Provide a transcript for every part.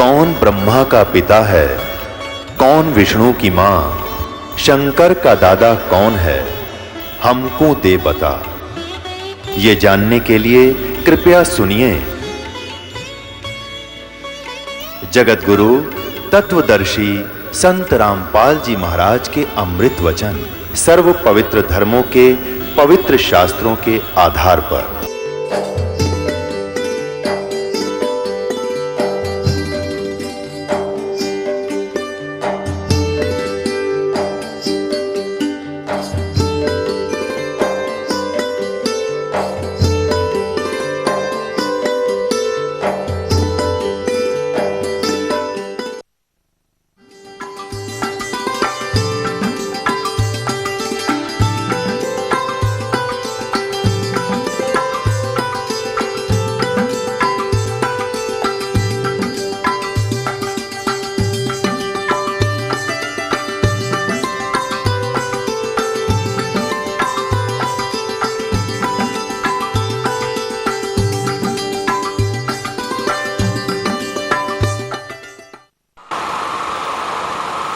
कौन ब्रह्मा का पिता है, कौन विष्णु की मां, शंकर का दादा कौन है, हमको दे बता। ये जानने के लिए कृपया सुनिए। जगत गुरु तत्वदर्शी संत रामपाल जी महाराज के अमृत वचन सर्व पवित्र धर्मों के पवित्र शास्त्रों के आधार पर।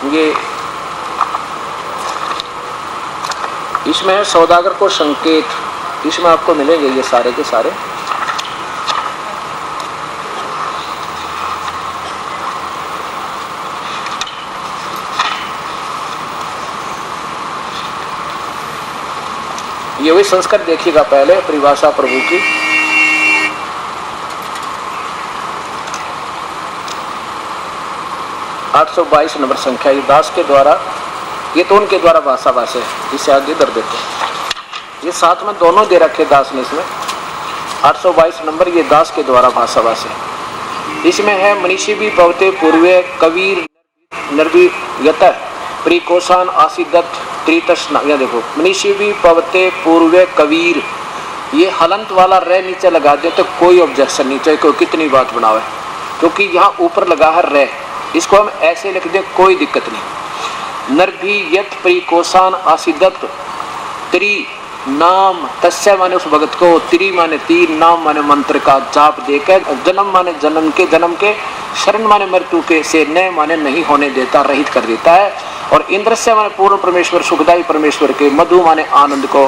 ये इसमें है सौदागर को संकेत, इसमें आपको मिलेंगे ये सारे के सारे। ये वही संस्कृत देखिएगा पहले परिभाषा प्रभु की। (822) नंबर संख्या, ये दास के द्वारा, ये तो उनके द्वारा भाषा भाषा है, इसे आगे दर देते हैं। ये साथ में दोनों दे रखे दास ने इसमें। 822 नंबर ये दास के द्वारा भाषा भाषा है। इसमें है मनीषी भी पवते पूर्वे कबीर निर्वियत प्रिकोसान आसिदत्त त्रितस्ना। यह देखो मनीषी भी पवते पूर्वे कबीर, ये हलंत वाला रे नीचे लगा दे तो कोई ऑब्जेक्शन नहीं, चाहे कोई कितनी बात बनावे, क्योंकि यहाँ ऊपर लगा है रे, इसको हम ऐसे लिख दे कोई दिक्कत नहीं। निर्भियत प्रिकोसान आसिदत्त त्रि नाम तस्य माने उस भगत को, त्रि माने तीन, नाम माने मंत्र का जाप देकर, जन्म माने जन्म के, शरण माने मृत्यु के, से न माने नहीं होने देता, रहित कर देता है। और इंद्र से माने पूर्ण परमेश्वर, सुखदायी परमेश्वर के, मधु माने आनंद को,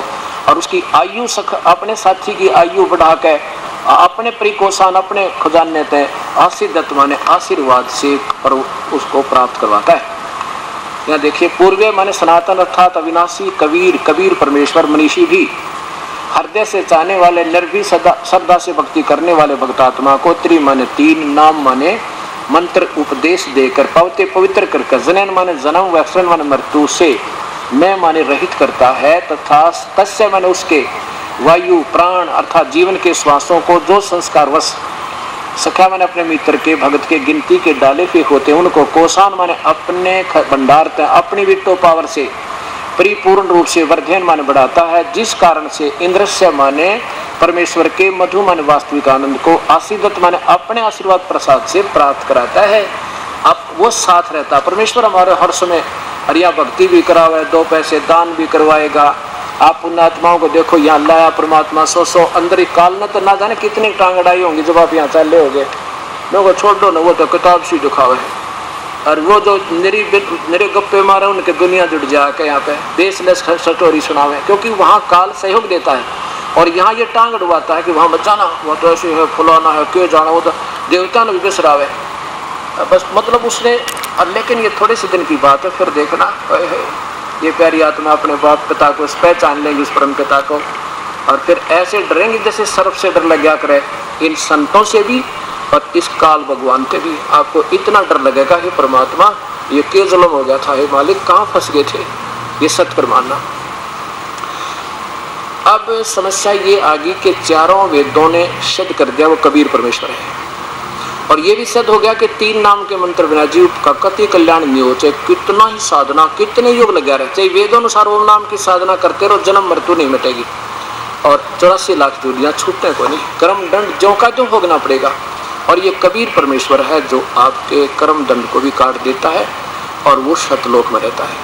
और उसकी आयु सख अपने साथी की आयु बढ़ा के अपने प्रिकोसान अपने खजाने तय आशीर्दत्त माने आशीर्वाद से पर उसको प्राप्त करवाता है। यहाँ देखिए पूर्वे माने सनातन अर्थात अविनाशी, कबीर कबीर परमेश्वर, मनीषी भी हृदय से चाहने वाले, निर्भी श्रद्धा से भक्ति करने वाले भक्तात्मा को, त्रि माने तीन, नाम माने मंत्र उपदेश देकर, पवते पवित्र करके, जनन माने जन्म, वैक्षण माने मृत्यु से, मैं माने रहित करता है, तथा तस्य माने उसके, वायु प्राण अर्थात जीवन के श्वासों को, जो संस्कार वश सखा माने अपने मित्र के, भगत के गिनती के डाले हुए होते उनको, कोसान माने अपने भंडार अपनी वित्तो पावर से परिपूर्ण रूप से वर्धन माने बढ़ाता है, जिस कारण से इंद्रस्य माने परमेश्वर के, मधु माने वास्तविक आनंद को, आशीर्दत्त माने अपने आशीर्वाद प्रसाद से प्राप्त कराता है। अब वो साथ रहता है परमेश्वर हमारे हर समय, हरिया भक्ति भी करावे, दो पैसे दान भी करवाएगा। आप पुण्यात्माओं को देखो, यहाँ लाया परमात्मा 100 अंदर ही काल न तो ना जाने कितनी टांगड़ाई होंगी जब आप यहाँ चले होगे। लोगों को छोड़ दो ना, वो तो किताब सी दिखावे है, और वो जो मेरे गप्पे मारे उनके दुनिया जुड़ जाके यहाँ पे बेसलेस स्टोरी सुनावे, क्योंकि वहाँ काल सहयोग देता है। और यहाँ ये टांग अड़वाता है कि वहाँ मत जाना, वो तो ऐसे है, फुलाना है, क्यों जाना, वो तो देवता ने भी बिसरावे बस, मतलब उसने। लेकिन ये थोड़े से दिन की बात है, फिर देखना ये प्यारी आत्मा अपने बाप पिता को पहचान लेंगे, इस परम पिता को, और फिर ऐसे डरेंगे जैसे सर्प से डर लग गया करे, इन संतों से भी और इस काल भगवान से भी आपको इतना डर लगेगा कि परमात्मा ये क्या जुल्म हो गया था, हे मालिक कहाँ फंस गए थे, ये सत्य कर मानना। अब समस्या ये आगे के चारों वेदों ने सिद्ध कर दिया वो कबीर परमेश्वर है, और ये भी सिद्ध हो गया कि तीन नाम के मंत्र बिना जीव का कति कल्याण नहीं हो, चाहे कितना ही साधना कितने योग लगा रहे, चाहे वेदोनुसार ओम नाम की साधना करते रहो, जन्म मृत्यु नहीं मिटेगी, और 84 लाख जोड़ियां छूटने को नहीं, कर्म दंड ज्यों का त्यों भोगना पड़ेगा। और ये कबीर परमेश्वर है जो आपके कर्म दंड को भी काट देता है, और वो सतलोक में रहता है।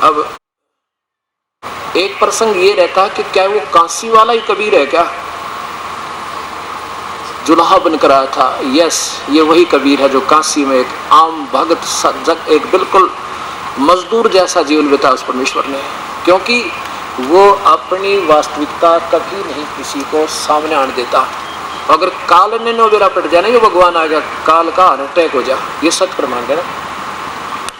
अब एक प्रसंग ये रहता है कि क्या वो काशी वाला ही कबीर है क्या? जुलाहा बनकर आया था। यस, ये वही कबीर है जो काशी में एक आम भगत सज्जन, एक बिल्कुल मजदूर जैसा जीवन बिताया उस परमेश्वर ने, क्योंकि वो अपनी वास्तविकता कभी नहीं किसी को सामने आने देता। अगर काल ने नो बेरा पट जाए ना, ये भगवान आ गया, काल का हार्ट अटैक हो जा, ये सत्य प्रमाण है ना।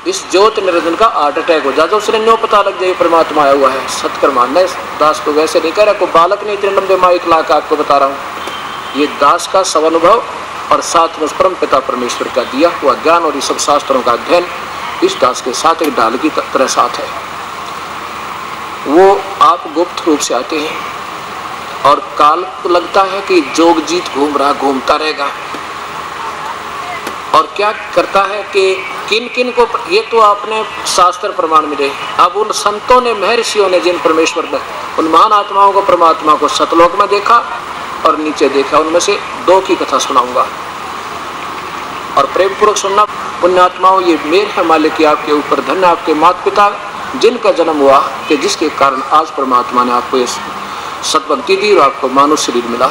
इस ज्योत निरंजन का हार्ट अटैक हो जाए तो उसने नो पता लग जाए परमात्मा आया हुआ है, सत्य प्रमाण है। दास को वैसे नहीं कह रहा, को बालक ने इतने लंबे माइक ला के आपको बता रहा हूँ। ये दास का स्वानुभव और साथ में परम पिता परमेश्वर का दिया हुआ ज्ञान और ये सब शास्त्रों का अध्ययन इस दास के साथ एक ढाल की तरह साथ है। वो आप गुप्त रूप से आते हैं और काल को लगता है कि जोगजीत घूम रहा, घूमता रहेगा, और क्या करता है कि किन किन को, ये तो आपने शास्त्र प्रमाण मिले। अब उन संतों ने, महर्षियों ने, जिन परमेश्वर ने उन महान आत्माओं को, परमात्मा को सतलोक में देखा और नीचे देखा, उनमें से दो की कथा सुनाऊंगा और प्रेम पूर्वक सुनना। पुण्यात्माओं, ये मेर है मालिक की आपके ऊपर, धन्य आपके माता पिता जिनका जन्म हुआ कि जिसके कारण आज परमात्मा ने आपको ये सतभक्ति दी और आपको मानव शरीर मिला।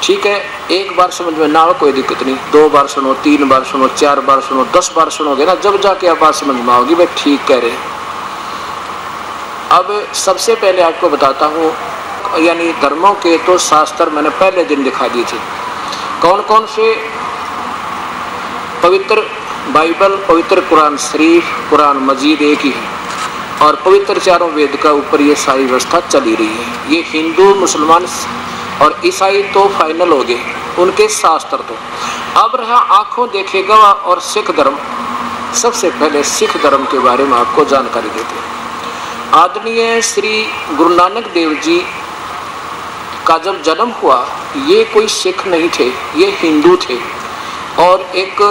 ठीक है, एक बार समझ में ना हो कोई दिक्कत नहीं, 2 बार सुनो, 3 बार सुनो, 4 बार सुनो, 10 बार सुनोगे ना, जब जाके आप बात समझ में आओगी भाई ठीक कह रहे हैं। अब सबसे पहले आपको बताता हूँ, यानी धर्मों के तो शास्त्र मैंने पहले दिन दिखा दिए थे, कौन कौन से। पवित्र बाइबल, पवित्र कुरान शरीफ, कुरान मजीद एक ही है, और पवित्र चारों वेद का ऊपर ये सारी व्यवस्था चली रही है। ये हिंदू, मुसलमान और ईसाई तो फाइनल हो गए, उनके शास्त्र तो। अब रहा आंखों देखे गवाह और सिख धर्म। सबसे पहले सिख धर्म के बारे में आपको जानकारी देते हैं। आदरणीय श्री गुरु नानक देव जी का जब जन्म हुआ, ये कोई सिख नहीं थे, ये हिंदू थे, और एक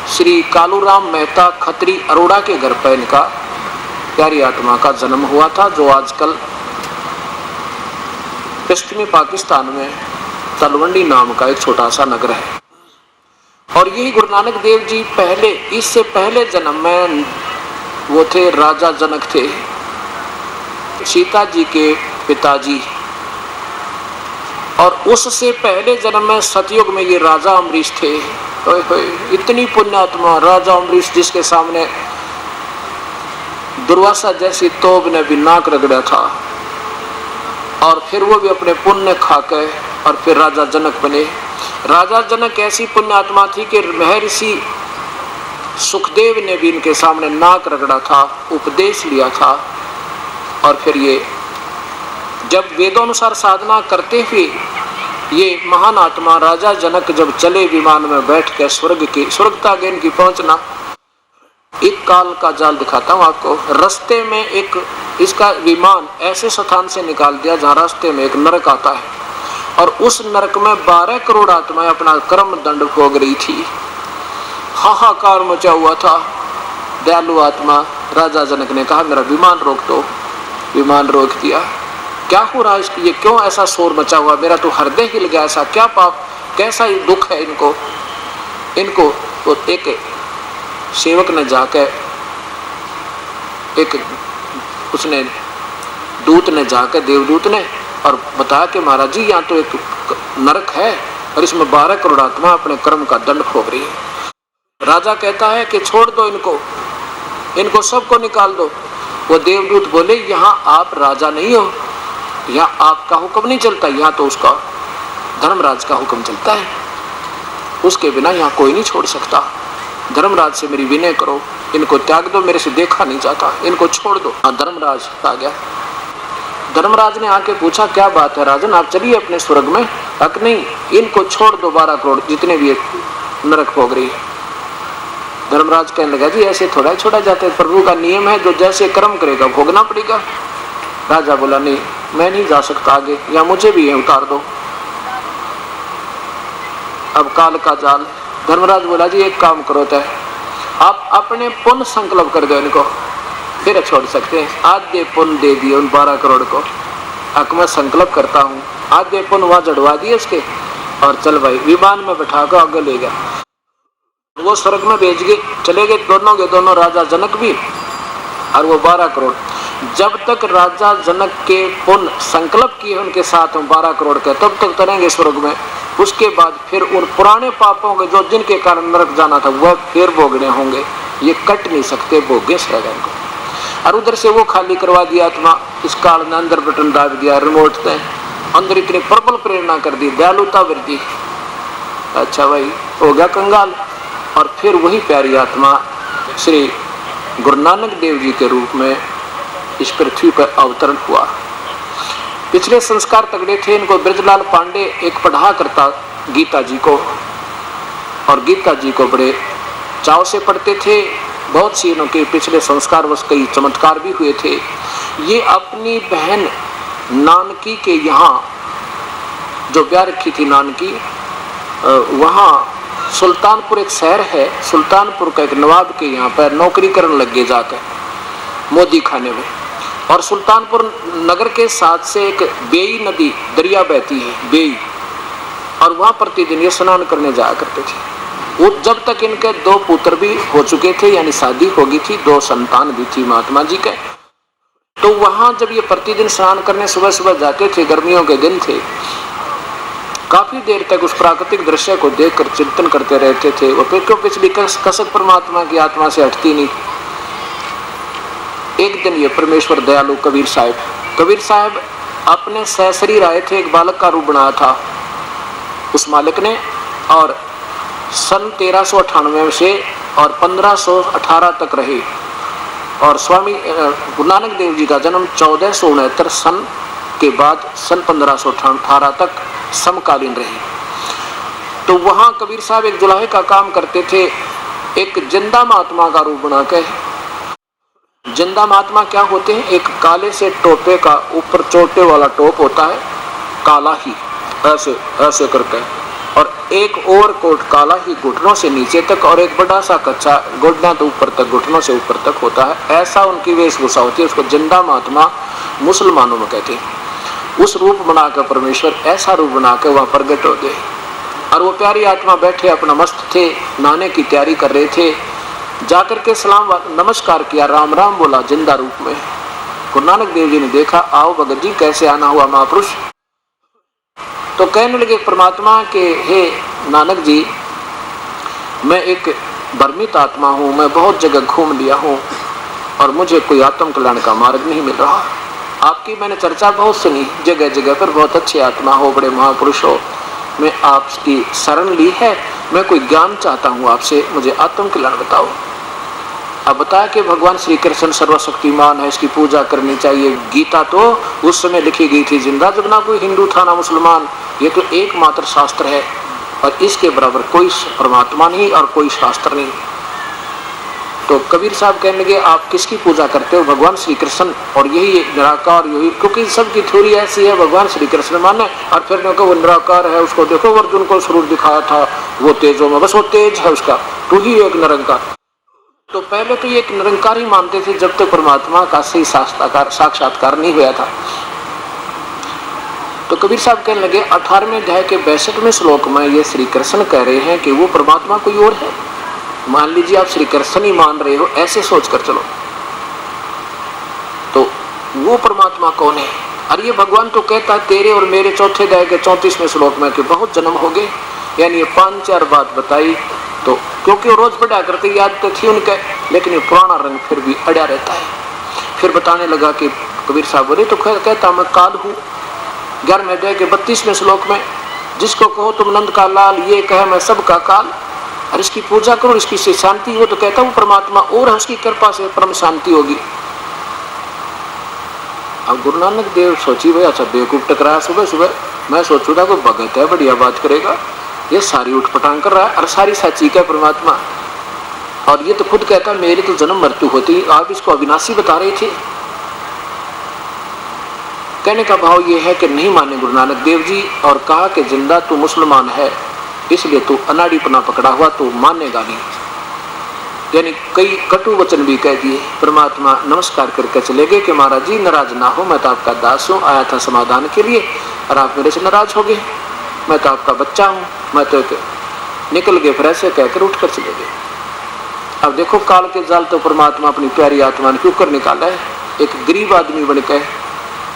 श्री कालूराम मेहता खत्री अरोड़ा के घर पर इनका प्यारी आत्मा का जन्म हुआ था, जो आजकल पश्चिमी पाकिस्तान में तलवंडी नाम का एक छोटा सा नगर है। और यही गुरु नानक देव जी पहले, इससे पहले जन्म में वो थे, राजा जनक थे, सीता जी के पिताजी, और उससे पहले जन्म में सतयुग में ये राजा अम्बरीश थे। इतनी पुण्यात्मा राजा अम्बरीश, जिसके सामने दुर्वासा जैसी तोब ने भी नाक रगड़ा था, और फिर वो भी अपने पुण्य खाकर और फिर राजा जनक बने। राजा जनक ऐसी पुण्यात्मा थी कि महर्षि सुखदेव ने भी इनके सामने नाक रगड़ा था, उपदेश लिया था, और फिर ये जब वेदोनुसार साधना करते हुए ये महान आत्मा राजा जनक जब चले विमान में बैठ कर स्वर्ग तक इनकी पहुंचना। एक काल का जाल दिखाता हूँ आपको। रास्ते में एक इसका विमान ऐसे स्थान से निकाल दिया जहाँ रास्ते में एक नरक आता है, और उस नरक में 12 करोड़ आत्माएं अपना कर्म दंड भोग रही थी। हाहाकार मचा हुआ था। दयालु आत्मा राजा जनक ने कहा मेरा विमान रोक दो। विमान रोक दिया। क्या हो रहा है इसकी, ये क्यों ऐसा शोर मचा हुआ, मेरा तो हृदय हिल गया, ऐसा क्या पाप, कैसा ही दुख है इनको। तो एक सेवक ने जाकर, एक उसने दूत ने जाकर, देवदूत ने, और बताया कि महाराज जी यहाँ तो एक नरक है और इसमें 12 करोड़ आत्मा अपने कर्म का दंड भोग रही है। राजा कहता है कि छोड़ दो इनको सबको निकाल दो। वो देवदूत बोले यहाँ आप राजा नहीं हो, यहाँ आपका हुक्म नहीं चलता, यहाँ तो उसका धर्मराज का हुक्म चलता है, उसके बिना यहाँ कोई नहीं छोड़ सकता। धर्मराज से मेरी विनय करो, इनको त्याग दो, मेरे से देखा नहीं जाता, इनको छोड़ दो। धर्मराज आ गया। धर्मराज ने आके पूछा क्या बात है राजन, आप चलिए अपने स्वर्ग में। हक नहीं, इनको छोड़ दो, 12 करोड़ जितने भी नरक भोग रही है। धर्मराज कहने लगा जी ऐसे थोड़ा ही छोड़ा जाता है, प्रभु का नियम है, जो जैसे कर्म करेगा भोगना पड़ेगा। राजा बोला नहीं, मैं नहीं जा सकता आगे, या मुझे भी यहीं उतार दो। अब काल का जाल। धर्मराज बोला जी एक काम करो, तय आप अपने पुण्य संकल्प कर दो, इनको फिर छोड़ सकते हैं। आधे पुण्य दे दिए उन 12 करोड़ को। हक मैं संकल्प करता हूँ, आधे पुण्य वहां जड़वा दिए उसके, और चल भाई विमान में बैठा कर आगे ले गया। वो स्वर्ग में भेज गए, चले गए दोनों के दोनों, राजा जनक भी और वो 12 करोड़। जब तक राजा जनक के पुण्य संकल्प किए उनके साथ 12 करोड़ के, तब तक तरेंगे स्वर्ग में। उसके बाद फिर उन पुराने पापों के जो जिनके कारण नरक जाना था वह फिर भोगने होंगे, ये कट नहीं सकते, भोगे रहेगा इनको। और उधर से वो खाली करवा दिया आत्मा, इस काल ने अंदर बटन दाब दिया, रिमोट ने अंदर इतनी प्रबल प्रेरणा कर दी, दयालुता वृद्धि, अच्छा भाई हो गया कंगाल। और फिर वही प्यारी आत्मा श्री गुरु नानक देव जी के रूप में इस पृथ्वी पर अवतरण हुआ। पिछले संस्कार तगड़े थे इनको। ब्रजलाल पांडे एक पढ़ा करता गीता जी को, और गीता जी को बड़े चाव से पढ़ते थे। बहुत सी इनके पिछले संस्कार वश कई चमत्कार भी हुए थे। ये अपनी बहन नानकी के यहाँ जो ब्याह रखी थी नानकी, वहाँ सुल्तानपुर एक शहर है, सुल्तानपुर का एक नवाब के यहाँ पर नौकरी करने लग गए जाकर मोदी खाने में। और सुल्तानपुर नगर के साथ से एक बेई नदी दरिया बहती है, बेई, और वहाँ प्रतिदिन ये स्नान करने जाया करते थे। वो जब तक इनके 2 पुत्र भी हो चुके थे, यानी शादी हो गई थी, 2 संतान भी थी महात्मा जी के। तो वहाँ जब ये प्रतिदिन स्नान करने सुबह सुबह जाते थे, गर्मियों के दिन थे, काफी देर तक उस प्राकृतिक दृश्य को देखकर चिंतन करते रहते थे। और फिर क्यों पिछली कसक परमात्मा की आत्मा से हटती नहीं। एक दिन ये परमेश्वर दयालु कबीर साहब अपने सशरीर आए थे, एक बालक का रूप बनाया था उस मालिक ने, और सन 1398 से और 1518 तक रहे। और स्वामी गुरु नानक देव जी का जन्म 1469 सन के बाद सन 1518 तक समकालीन रही। तो वहाँ कबीर साहब एक जुलाहे का काम करते थे, एक जिंदा महात्मा का रूप बना के। जिंदा महात्मा क्या होते हैं? एक काले से टोपे का ऊपर चोटे वाला टोप होता है, काला ही ऐसे ऐसे करके, और एक और कोट काला ही घुटनों से नीचे तक, और एक बड़ा सा कच्चा घुटना तो ऊपर तक, घुटनों से ऊपर तक होता है। ऐसा उनकी वेशभूषा होती है। उसको जिंदा महात्मा मुसलमानों में कहते हैं। उस रूप बनाकर परमेश्वर ऐसा रूप बनाकर वहां प्रकट हो गए। और वो प्यारी आत्मा बैठे अपना मस्त थे, नहाने की तैयारी कर रहे थे। जाकर के सलाम नमस्कार किया, राम राम बोला जिंदा रूप में। गुरु नानक देव जी ने देखा, आओ भगत जी कैसे आना हुआ महापुरुष। तो कहने लगे परमात्मा के, हे नानक जी, मैं एक भ्रमित आत्मा हूँ, मैं बहुत जगह घूम लिया हूँ और मुझे कोई आत्म कल्याण का मार्ग नहीं मिल रहा। आपकी मैंने चर्चा बहुत सुनी, जगह जगह पर बहुत अच्छे आत्मा हो, बड़े महापुरुष हो, मैं आपकी शरण ली है, मैं कोई ज्ञान चाहता हूँ आपसे, मुझे आत्म कल्याण बताओ। अब बताया कि भगवान श्री कृष्ण सर्वशक्तिमान है, इसकी पूजा करनी चाहिए। गीता तो उस समय लिखी गई थी जिंदा, जब ना कोई हिंदू था ना मुसलमान, ये तो एकमात्र शास्त्र है और इसके बराबर कोई परमात्मा नहीं और कोई शास्त्र नहीं। तो कबीर साहब कहने लगे, आप किसकी पूजा करते हो? भगवान श्री कृष्ण, और यही निराकार, यही, क्योंकि सबकी थ्योरी ऐसी है, भगवान श्री कृष्ण माने और फिर देखो वो निराकार है, उसको देखो अर्जुन को स्वरूप दिखाया था, वो तेजों में, बस वो तेज है उसका, तू ही एक निरंकार। तो पहले तो ये एक निरंकार ही मानते थे जब तक परमात्मा का सही साक्षात्कार नहीं हुआ था। तो कबीर साहब कहने लगे, 18वें अध्याय के 62वें श्लोक में ये श्री कृष्ण कह रहे हैं कि वो परमात्मा कोई और है। मान लीजिए आप श्री कृष्ण ही मान रहे हो, ऐसे सोच कर चलो, तो वो परमात्मा कौन है? और ये भगवान तो कहता है तेरे और मेरे चौथे अध्याय के 34वें श्लोक में कि बहुत जन्म हो गए, यानी ये 5-4 बात बताई। तो क्योंकि वो रोज पढ़ा करते, याद तो थी उनके, लेकिन ये पुराना रंग फिर भी अड़ा रहता है। फिर बताने लगा कि कबीर साहब बोले, तो कहता मैं काल हूँ। 11वें अध्याय के 32वें श्लोक में, जिसको कहो तुम नंद का लाल, ये कहे मैं सबका काल, और इसकी पूजा करो, इसकी से शांति हो। तो कहता हूँ परमात्मा और उसकी कृपा से परम शांति होगी। अब गुरु नानक देव सोची, भाई अच्छा बेवकूफ टकराया सुबह सुबह, मैं सोचू था कोई भगत है बढ़िया बात करेगा, ये सारी उठपटांग कर रहा है और सारी सच्ची का परमात्मा। और ये तो खुद कहता है मेरी तो जन्म मृत्यु होती, आप इसको अविनाशी बता रहे थे। कहने का भाव ये है कि नहीं माने गुरु नानक देव जी, और कहा कि जिंदा तू मुसलमान है, इसलिए तू अनाड़ीपना पकड़ा हुआ, तू मानेगा नहीं। यानी कई कटु वचन भी कह दिए। परमात्मा नमस्कार करके चले गए कि महाराज जी नाराज ना हो, मैं तो आपका दास हूँ, आया था समाधान के लिए और आप मेरे से नाराज हो गए, मैं तो आपका बच्चा हूँ, मैं तो निकल गए। फिर ऐसे कहकर उठ कर चले गए। अब देखो काल के जाल तो परमात्मा अपनी प्यारी आत्मा ने क्यों कर निकाला है, एक गरीब आदमी बनकर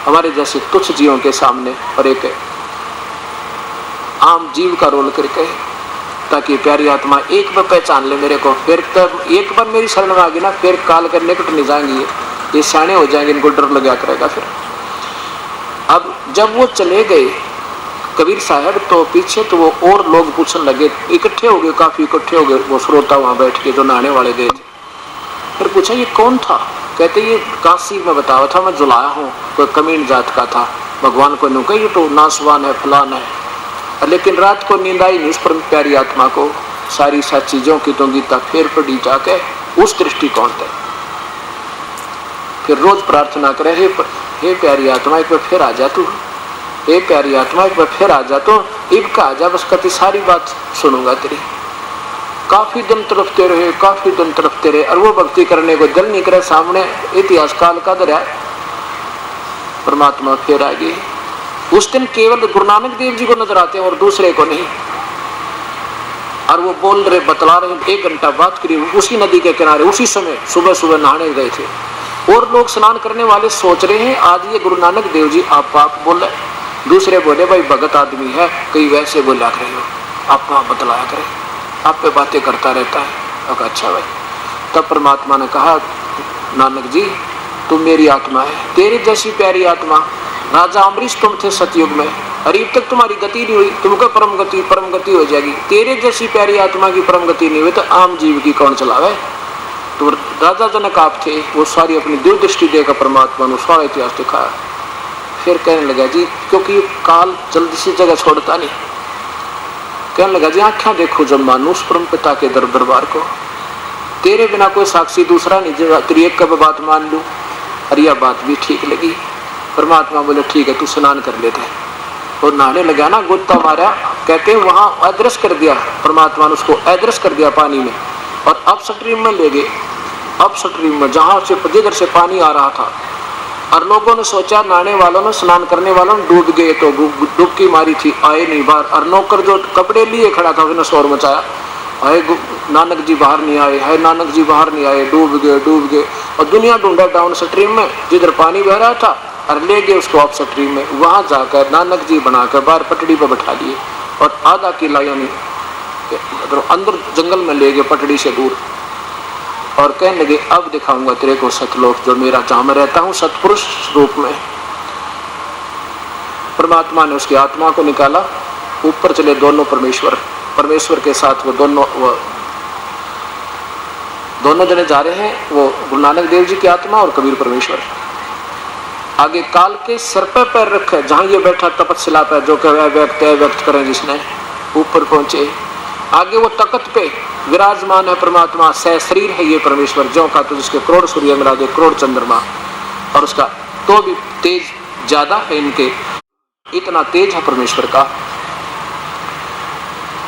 हमारे जैसे तुच्छ जीवों के सामने, और एक आम जीव का रोल करके, ताकि प्यारी आत्मा एक बार पहचान ले मेरे को। फिर तब एक बार मेरी शरण में आ गई ना, फिर काल कर निकट नहीं जाएंगे, ये सियाने हो जाएंगे, इनको डर लगा करेगा। फिर अब जब वो चले गए कबीर साहब, तो पीछे तो वो और लोग पूछने लगे, इकट्ठे हो गए, काफी इकट्ठे हो गए वो श्रोता वहां बैठ के जो नहाने वाले गए थे। फिर पूछा ये कौन था? कहते ये काशी में बताया था, मैं जुलाया हूँ, कोई कमीन जात का था। भगवान को नुका ये तो नासवान है, फलान है। लेकिन रात को नींद आई नहीं उस पर प्यारी आत्मा को, सारी सात चीजों की तो गीता फिर पढ़ी जाके उस दृष्टिकोण से। फिर रोज प्रार्थना करे, हे प्यारी आत्मा एक बार फिर आ जा तू, हे प्यारी आत्मा एक बार फिर आ जा तो, इब का आ जा, बस कति सारी बात सुनूंगा तेरी। काफी दिन तड़पते रहे, काफी दिन तड़पते रहे, और वो भक्ति करने को दिल नहीं करे। सामने इतिहास काल का दरिया, परमात्मा फिर आ गई। उस दिन केवल गुरु नानक देव जी को नजर आते हैं और दूसरे को नहीं। और वो बोल रहे, बतला रहे, 1 घंटा बात करी उसी नदी के किनारे, उसी समय सुबह सुबह नहाने गए थे। और लोग स्नान करने वाले सोच रहे हैं आज ये गुरु नानक देव जी आप बोले। दूसरे बोले भाई भगत आदमी है, कई वैसे बोला करे हो, आप बतलाया करे, आप पे बातें करता रहता है। अच्छा भाई। तब परमात्मा ने कहा, नानक जी तुम मेरी आत्मा है, तेरी जैसी प्यारी आत्मा राजा अमरीश तुम थे सतयुग में, अरे तक तुम्हारी गति नहीं हुई, तुमको परम गति हो जाएगी। तेरे जैसी प्यारी आत्मा की परम गति नहीं हुई तो आम जीव की कौन चलावे? तो राजा जनक आप थे, वो सारी अपनी दिव्य दृष्टि देकर परमात्मा ने सारा इतिहास दिखाया। फिर कहने लगा जी, क्योंकि काल जल्दी से जगह छोड़ता नहीं, कहने लगा जी आँखें देखो जब मानुष परम पिता के दरबार को, तेरे बिना कोई साक्षी दूसरा नहीं, तेरी एक कब बात मान लूं। अरे यह बात भी ठीक लगी। परमात्मा बोले ठीक है तू स्नान कर लेते। और नहाने लगा ना, गोता मारा, कहते हैं वहां अदृश्य कर दिया परमात्मा ने, उसको अदृश्य कर दिया पानी में और अपस्ट्रीम में ले गए। अपस्ट्रीम में जहां से जिधर से पानी आ रहा था, और लोगों ने सोचा, नहाने वालों ने, स्नान करने वालों ने डूब गए, तो डुबकी मारी थी, आए नहीं बाहर। और नौकर जो कपड़े लिए खड़ा था उसने शोर मचाया, हाय नानक जी बाहर नहीं आए, हाय नानक जी बाहर नहीं आए, डूब गए। और दुनिया ढूंढा डाउन स्ट्रीम में जिधर पानी बह रहा था, और ले गए उसको अप स्ट्रीम में। वहां जाकर नानक जी बनाकर बाहर पटड़ी पर बैठा लिए और आधा किला यानी अंदर जंगल में ले गए पटड़ी से दूर, और कहने लगे अब दिखाऊंगा तेरे को सतलोक जो मेरा जहां मैं रहता हूं सतपुरुष रूप में। परमात्मा ने उसकी आत्मा को निकाला, ऊपर चले दोनों परमेश्वर के साथ वो दोनों जने जा रहे हैं, वो गुरु नानक देव जी की आत्मा और कबीर परमेश्वर। आगे काल के सिर पे पैर रखे, जहां ये बैठा तपस्या पे, जो कह व्यक्त करें जिसने, ऊपर पहुंचे। आगे वो तख्त पे विराजमान है परमात्मा, सह शरीर है ये परमेश्वर, जो का तो जिसके करोड़ सूर्य मिला करोड़ चंद्रमा, और उसका तो भी तेज ज्यादा है इनके, इतना तेज है परमेश्वर का।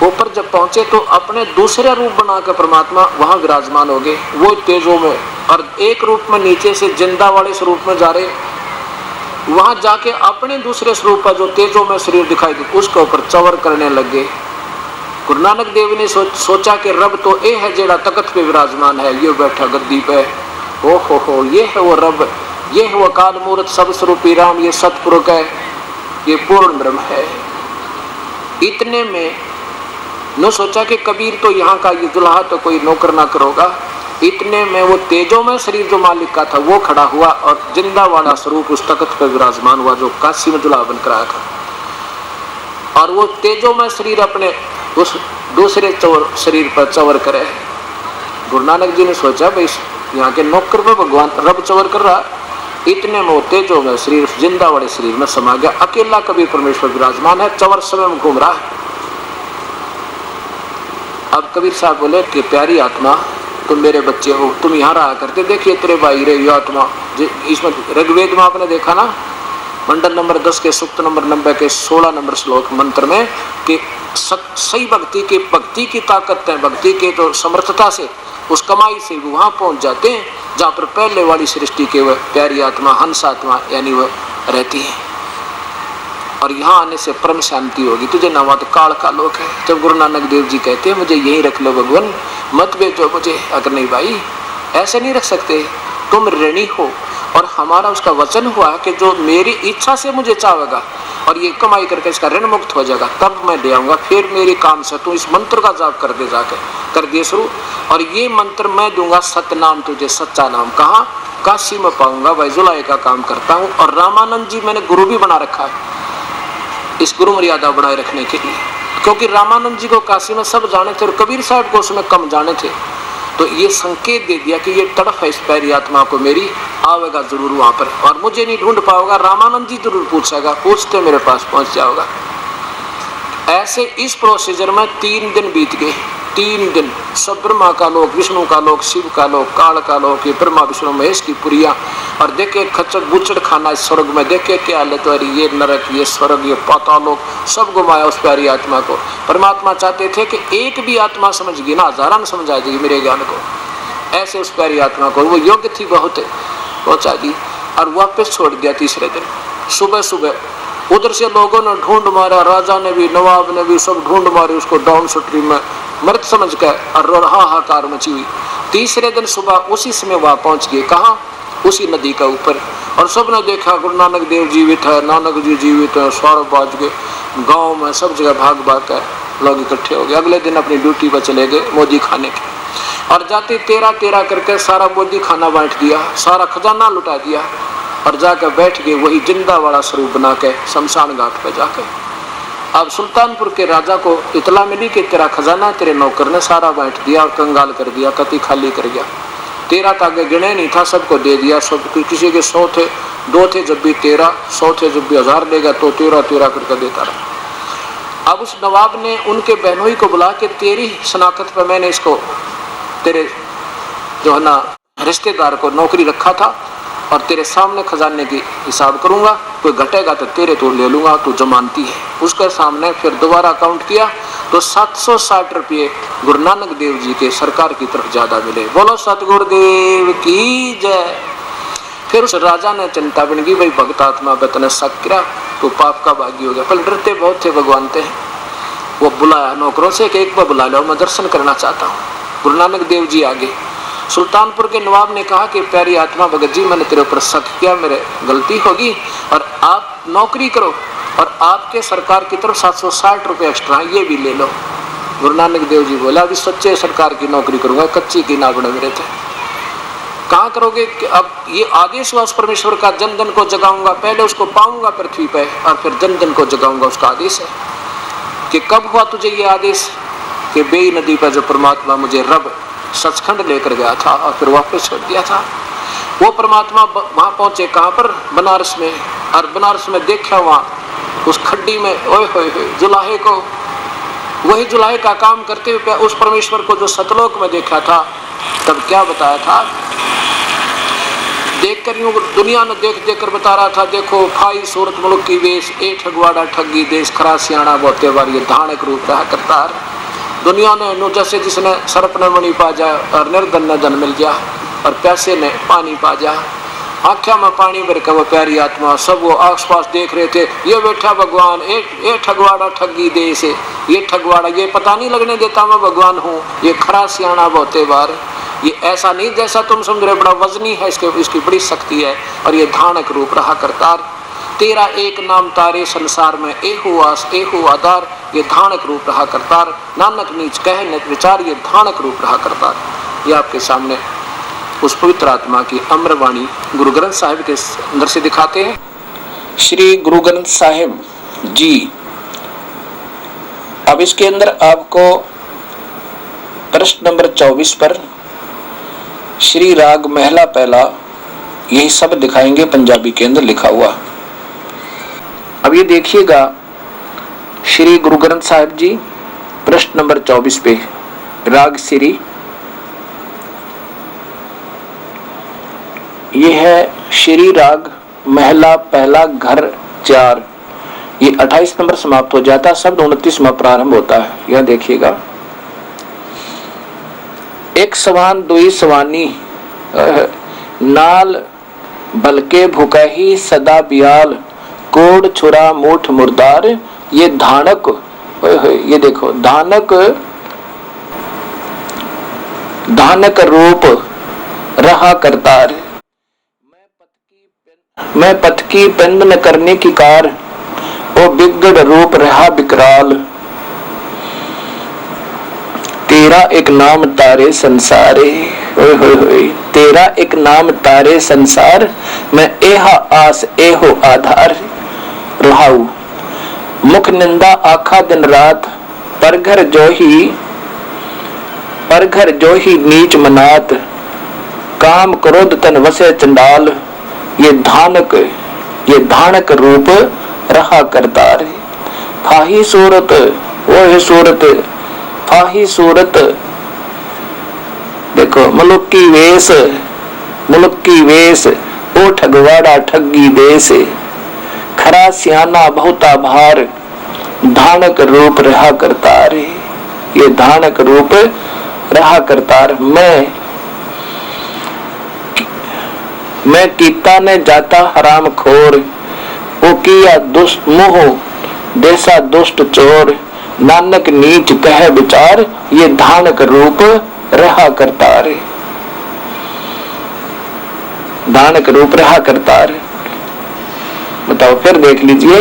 ऊपर जब पहुंचे तो अपने दूसरे रूप बनाकर परमात्मा वहां विराजमान हो गए, वो तेजों में, और एक रूप में नीचे से जिंदा वाले स्वरूप में जा रहे, वहां जाके अपने दूसरे स्वरूप का जो तेजों में शरीर दिखाई दे उसके ऊपर चवर करने लगे। गुरु नानक देव ने सोचा कि रब तो ये है जेड़ा तख्त पे विराजमान है, ये बैठा गद्दी पे, ओ हो ये है वो रब, ये है वो काल मूर्त सब स्वरूपी राम, ये सतपुरुष है, ये पूर्ण ब्रह्म है। इतने में न सोचा कि कबीर तो यहाँ का ये दुल्हा तो कोई नौकर ना करोगा। इतने में वो तेजों में शरीर जो मालिक का था वो खड़ा हुआ और जिंदा वाला स्वरूप उस तख्त पर विराजमान हुआ जो काशी में दुल्हा बन कर आया था। और वो तेजों में शरीर अपने उस दूसरे शरीर पर चवर करे। गुरु नानक जी ने सोचा भाई यहाँ के नौकर पर भगवान रब चवर कर रहा। इतने में वो तेजों में शरीर जिंदा वाले शरीर में समा गया। अकेला कबीर परमेश्वर विराजमान है, चवर समय में घूम रहा है। अब कबीर साहब बोले कि प्यारी आत्मा तुम मेरे बच्चे हो, तुम यहाँ रहा करते, देखिए तेरे भाई रे ये आत्मा। इसमें ऋग्वेद में आपने देखा ना, मंडल नंबर 10 के सूक्त नंबर 90 के 16 नंबर श्लोक मंत्र में कि सही भक्ति की ताकत है, भक्ति के तो समर्थता से उस कमाई से वहां पहुंच जाते हैं जहाँ पर पहले वाली सृष्टि के वह प्यारी आत्मा हंस आत्मा यानी वह रहती है। और यहाँ आने से परम शांति होगी तुझे ना, वहाँ तो काल का लोक है। जब गुरु नानक देव जी कहते हैं मुझे यही रख लो भगवान, मत बेचो मुझे, अगर नहीं भाई ऐसे नहीं रख सकते, तुम ऋणी हो। और हमारा उसका वचन हुआ कि जो मेरी इच्छा से मुझे चाहेगा और ये कमाई करके इसका ऋण मुक्त हो जाएगा, तब मैं दे आऊंगा, फिर मेरे काम से तू इस मंत्र का जाप कर दे, जाके कर दिए शुरू। और ये मंत्र मैं दूंगा सतनाम तुझे, सच्चा नाम। कहाँ? काशी में पाऊंगा भाई, जुलाई का काम करता हूँ। और रामानंद जी मैंने गुरु भी बना रखा है इस गुरु मर्यादा बनाए रखने के लिए, क्योंकि रामानंद जी को काशी में सब जाने थे और कबीर साहब को उसमें कम जाने थे। तो ये संकेत दे दिया कि ये तड़फ है इस पैरी आत्मा को मेरी, आवेगा जरूर वहां पर, और मुझे नहीं ढूंढ पाओगा, रामानंद जी जरूर पूछेगा, पूछते मेरे पास पहुंच जाओगा। ऐसे इस प्रोसीजर में 3 दिन बीत गए। 3 दिन सब ब्रह्मा का लोक, विष्णु का लोक, शिव का लोक, काल का लोक, ये ब्रह्मा विष्णु महेश की पुरिया, और देखे खच्चर बुचड़ खाना इस स्वर्ग में, देखे क्या हालत है, ये नरक, ये स्वर्ग, ये पातालोक, सब घुमाया उस प्यारी आत्मा को। परमात्मा चाहते थे कि एक भी आत्मा समझ गई ना, हजारा न समझा देगी मेरे ज्ञान को। ऐसे उस प्यारी आत्मा को, वो योग्य थी बहुत, पहुंचा दी और वापस छोड़ दिया। तीसरे दिन सुबह सुबह उधर से लोगों ने ढूंढ मारा, राजा ने भी, नवाब ने भी, सब ढूंढ मारे उसको डाउन स्ट्रीम में मृत समझ कर, और हाहाकार मची हुई। तीसरे दिन सुबह उसी समय वहां पहुंच गए। कहाँ? उसी नदी का ऊपर। और सबने देखा गुरु नानक देव जीवित है, नानक जी जीवित है, सौरभ बाज गए, गांव में सब जगह भाग भाग कर लोग इकट्ठे हो गए। अगले दिन अपनी ड्यूटी पर चले गए मोदी खाने के, और जाते 13 करके सारा मोदी खाना बांट दिया, सारा खजाना लुटा दिया, और जाकर बैठ गए वही जिंदा वाला स्वरूप बना के शमशान घाट पे जाकर। अब सुल्तानपुर के राजा को इतला मिली कि तेरा खजाना तेरे नौकर ने सारा बांट दिया और कंगाल कर दिया, कति खाली कर गया। 13 तागे गिने नहीं था, सबको दे दिया। सब किसी के 100 थे, 2 थे जब भी 13, 100 थे जब भी 1000 देगा, तो 13 करके देता रहा। अब उस नवाब ने उनके बहनोई को बुला के तेरी शनाख्त पर मैंने इसको, तेरे जो है ना रिश्तेदार को नौकरी रखा था, और तेरे सामने खजाने की हिसाब करूंगा, कोई घटेगा तो तेरे तो ले लूंगा, तू जमानती है। उसके सामने फिर दोबारा काउंट किया तो 760 रुपये गुरु नानक देव जी के सरकार की तरफ ज्यादा मिले। बोलो सतगुरुदेव की जय। फिर उस राजा ने चिंता बन गई, भाई भक्त आत्मा बतने सक्रा तो पाप का भागी हो गया। पर डरते बहुत थे भगवान थे। वो बुलाया नौकरों से कि एक बार बुला लो, मैं दर्शन करना चाहता हूँ। गुरु नानक देव जी आगे। सुल्तानपुर के नवाब ने कहा कि प्यारी आत्मा भगत जी, मैंने तेरे ऊपर शक किया, मेरे गलती होगी, और आप नौकरी करो, और आपके सरकार की तरफ 760 रुपये एक्स्ट्रा, ये भी ले लो। गुरु नानक देव जी बोला, अभी सच्चे सरकार की नौकरी करूंगा, कच्ची की ना बड़े मेरे थे। कहाँ करोगे? अब ये आदेश हुआ परमेश्वर का, जन जन को जगाऊंगा, पहले उसको पाऊंगा पृथ्वी पे, और फिर जन जन को जगाऊंगा। उसका आदेश है कि कब हुआ तुझे ये आदेश? कि बेई नदी पर जो परमात्मा मुझे रब सचखंड लेकर गया था और फिर वापस छोड़ दिया था, वो परमात्मा वहां पहुंचे। कहां पर? बनारस में। और बनारस में देखा वहां उस खड्डी में, ओए होए जुलाहे को, वही जुलाहे का काम करते हुए उस परमेश्वर को जो सतलोक में देखा था, तब क्या बताया था? देख कर यूं दुनिया ने देख देख कर बता रहा था, देखो फाई सूरत मुल्क की वेश, ए ठगवाड़ा ठगी देश, खरा सियाणा बोते बार, ये धानक रूप रहा करता है। दुनिया ने नो जैसे जिसने सर्प ने मणि पा जा, और निर्धन ने धन मिल जा, और प्यासे ने पानी पा जा। आख्या में पानी भर के वो प्यारी आत्मा, सब वो आस पास देख रहे थे, ये बैठा भगवान, एक ठगवाड़ा ठगी दे से, ये ठगवाड़ा, ये पता नहीं लगने देता मैं भगवान हूँ, ये खरा सियाणा बहुते बार, ये ऐसा नहीं जैसा तुम समझ रहे, बड़ा वजनी है, इसकी बड़ी शक्ति है, और ये धानक रूप रहा करतार। तेरा एक नाम तारे संसार में, एहु आस एहु आधार, ये धानक रूप रहा करतार। नानक नीच कह न विचार, ये धानक रूप रहा करतार। ये आपके सामने उस पवित्र आत्मा की अमरवाणी गुरु ग्रंथ साहिब के अंदर से दिखाते हैं। श्री गुरु ग्रंथ साहिब जी। अब इसके अंदर आपको प्रश्न नंबर 24 पर श्री राग महला पहला, यही सब दिखाएंगे पंजाबी के अंदर लिखा हुआ। अब ये देखिएगा श्री गुरु ग्रंथ साहिब जी प्रश्न नंबर 24 पे, राग श्री, ये है श्री राग महला पहला घर 4, ये 28 नंबर समाप्त हो जाता है, शब्द 29 में प्रारंभ होता है। यह देखिएगा, एक सवान दुई सवानी, नाल बलके भुकही सदा बियाल, कोड छुरा मूठ मुर्दार, ये धानक, ये देखो धानक, धानक रूप रहा करतार, मैं पथ की पिंड न करने की कार, ओ बिगड़ रूप रहा विकराल, तेरा एक नाम तारे संसारे। ओए होए होए, तेरा एक नाम तारे संसार, मैं एहा आस एहो आधार। रुहाऊ, मुख निंदा आखा दिन रात, पर घर जो ही नीच मनात, काम क्रोध तन वसे चंडाल, ये धानक रूप रहा करतार। फाही सूरत, ओह सूरत, फाही सूरत, देखो मुल्क की वेश, ओ ठगवाड़ा ठगी देश, खरा सियाना बहुता भार, धानक रूप रहा करतार। ये धानक रूप रहा करतार। मैं कीता ने जाता हराम खोर, ओ किया दुष्ट मोह देसा दुष्ट चोर, नानक नीच कह विचार, ये धानक रूप रहा करतार। धानक रूप रहा करतार। बताओ फिर देख लीजिए,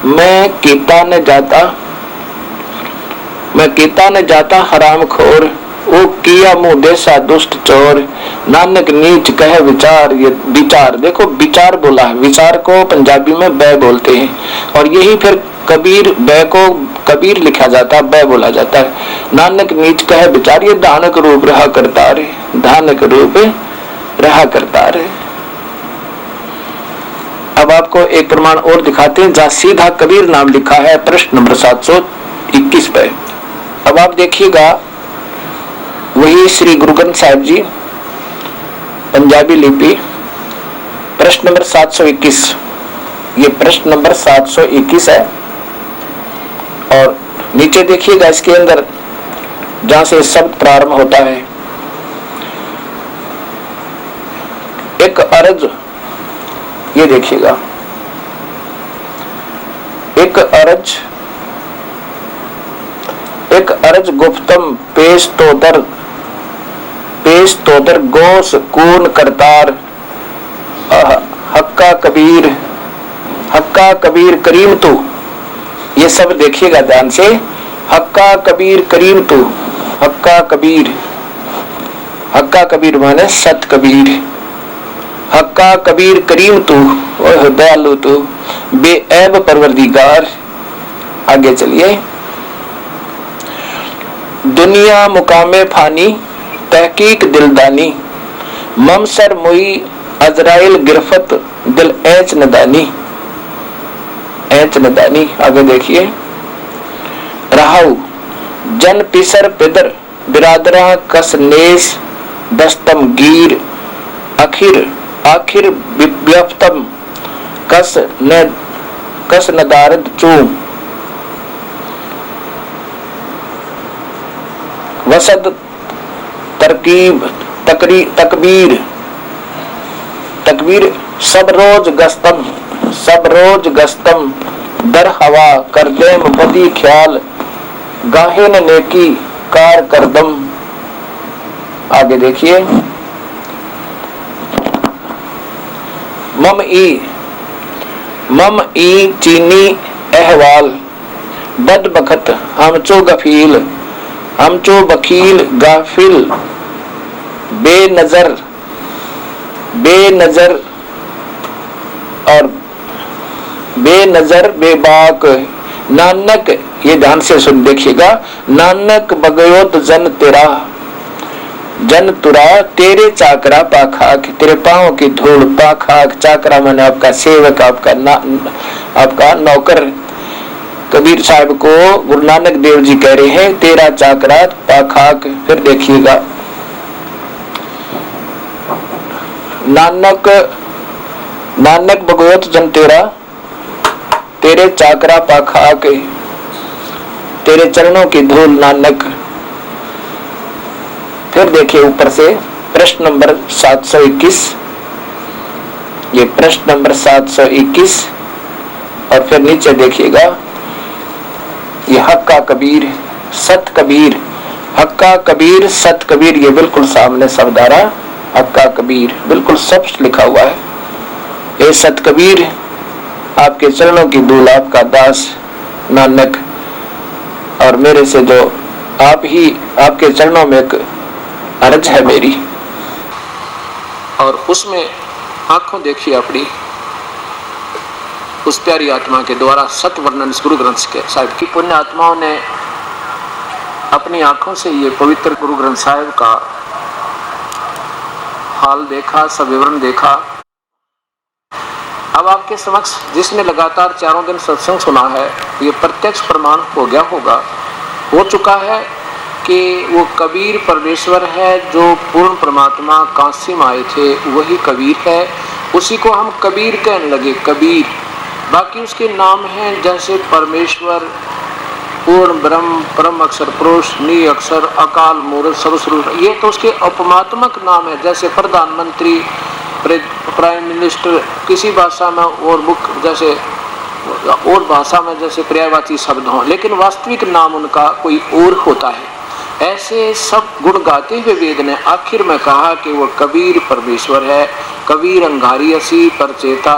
मैं कीता न जाता हराम खोर, वो किया मुंह देसा दुष्ट चोर, नानक नीच कह विचार। ये विचार, देखो विचार बोला है, विचार को पंजाबी में बै बोलते हैं, और यही फिर कबीर, बै को कबीर लिखा जाता है, बै बोला जाता है। नानक नीच कह विचार, ये धानक रूप रहा करतार, धानक रूप रहा करतार। अब आपको एक प्रमाण और दिखाते हैं, जहां सीधा कबीर नाम लिखा है, प्रश्न नंबर 721 पे। अब आप देखिएगा, वही श्री गुरु ग्रंथ साहिब जी, पंजाबी लिपि, प्रश्न नंबर 721। ये प्रश्न नंबर 721 है, और नीचे देखिएगा इसके अंदर जहां से शब्द प्रारंभ होता है, एक अर्ज, ये देखिएगा, एक अर्ज गुप्तम पेश तोदर गोस कून करतार, हक्का कबीर करीम तू। ये सब देखिएगा ध्यान से, हक्का कबीर करीम तू, हक्का कबीर माने सत कबीर, हक्का कबीर करीम तू, ओह दयालु तू, बेऐब परवरदिगार। आगे चलिए, दुनिया मुकामे फानी, तहकीक दिलदानी, ममसर मुई अजराइल गिरफत, दिल ऐच नदानी। आगे देखिए, रहाऊ, जन पिसर पिदर बिरादरा कस नेस, दस्तम गीर आखिर व्यफ्तम कस नदारद चू, वसद तरकीब तकबीर सब रोज गस्तम दर हवा कर देम बदी ख्याल, गाहे न नेकी कार करदम। आगे देखिए, मम ई चीनी अहवाल, बद बखत हमचो गफील, हमचो बकील गाफिल, बेनजर बेबाक, नानक, ये ध्यान से सुन देखिएगा, नानक बगयोत जन तुरा तेरे चाकरा पाखाक, तेरे पांव की धूल पाखाक, चाकरा मैंने आपका सेवक, आपका नौकर। कबीर साहब को गुरु नानक देव जी कह रहे हैं, तेरा चाकरा पाखाक। फिर देखिएगा, नानक बगयोत जन तेरा, तेरे चाकरा पाखाक, तेरे चरणों की धूल नानक। फिर देखिए ऊपर से प्रश्न नंबर 721, ये प्रश्न नंबर 721, और फिर नीचे देखिएगा, ये हक्का कबीर सत कबीर, हक्का कबीर सत कबीर, ये बिल्कुल सामने शब्द आ रहा, हक्का कबीर बिल्कुल सब लिखा हुआ है। ये सत कबीर आपके चरणों की धूल, आपका दास नानक, और मेरे से जो आप ही, आपके चरणों में एक अर्ज है मेरी, और उसमें आंखों देखी अपनी उस प्यारी आत्मा के द्वारा सत वर्णन गुरु ग्रंथ साहिब की पुण्य आत्माओं ने अपनी आंखों से ये पवित्र गुरु ग्रंथ साहिब का हाल देखा, सब विवरण देखा। अब आपके समक्ष जिसने लगातार 4 दिन सत्संग सुना है, ये प्रत्यक्ष प्रमाण हो गया होगा, हो चुका है कि वो कबीर परमेश्वर है, जो पूर्ण परमात्मा काशी में आए थे वही कबीर है। उसी को हम कबीर कहने लगे, कबीर। बाकी उसके नाम हैं जैसे परमेश्वर, पूर्ण ब्रह्म, परम अक्षर पुरुष, नी अक्षर, अकाल मूर्त, सर्वस्वरूप, ये तो उसके उपमात्मक नाम है। जैसे प्रधानमंत्री, प्राइम मिनिस्टर, किसी भाषा में और मुख्य, जैसे और भाषा में जैसे पर्यायवाची शब्द हों, लेकिन वास्तविक नाम उनका कोई और होता है। ऐसे सब गुण गाते हुए वेद ने आखिर में कहा कि वो कबीर परमेश्वर है। कबीर अंगारी असी परचेता,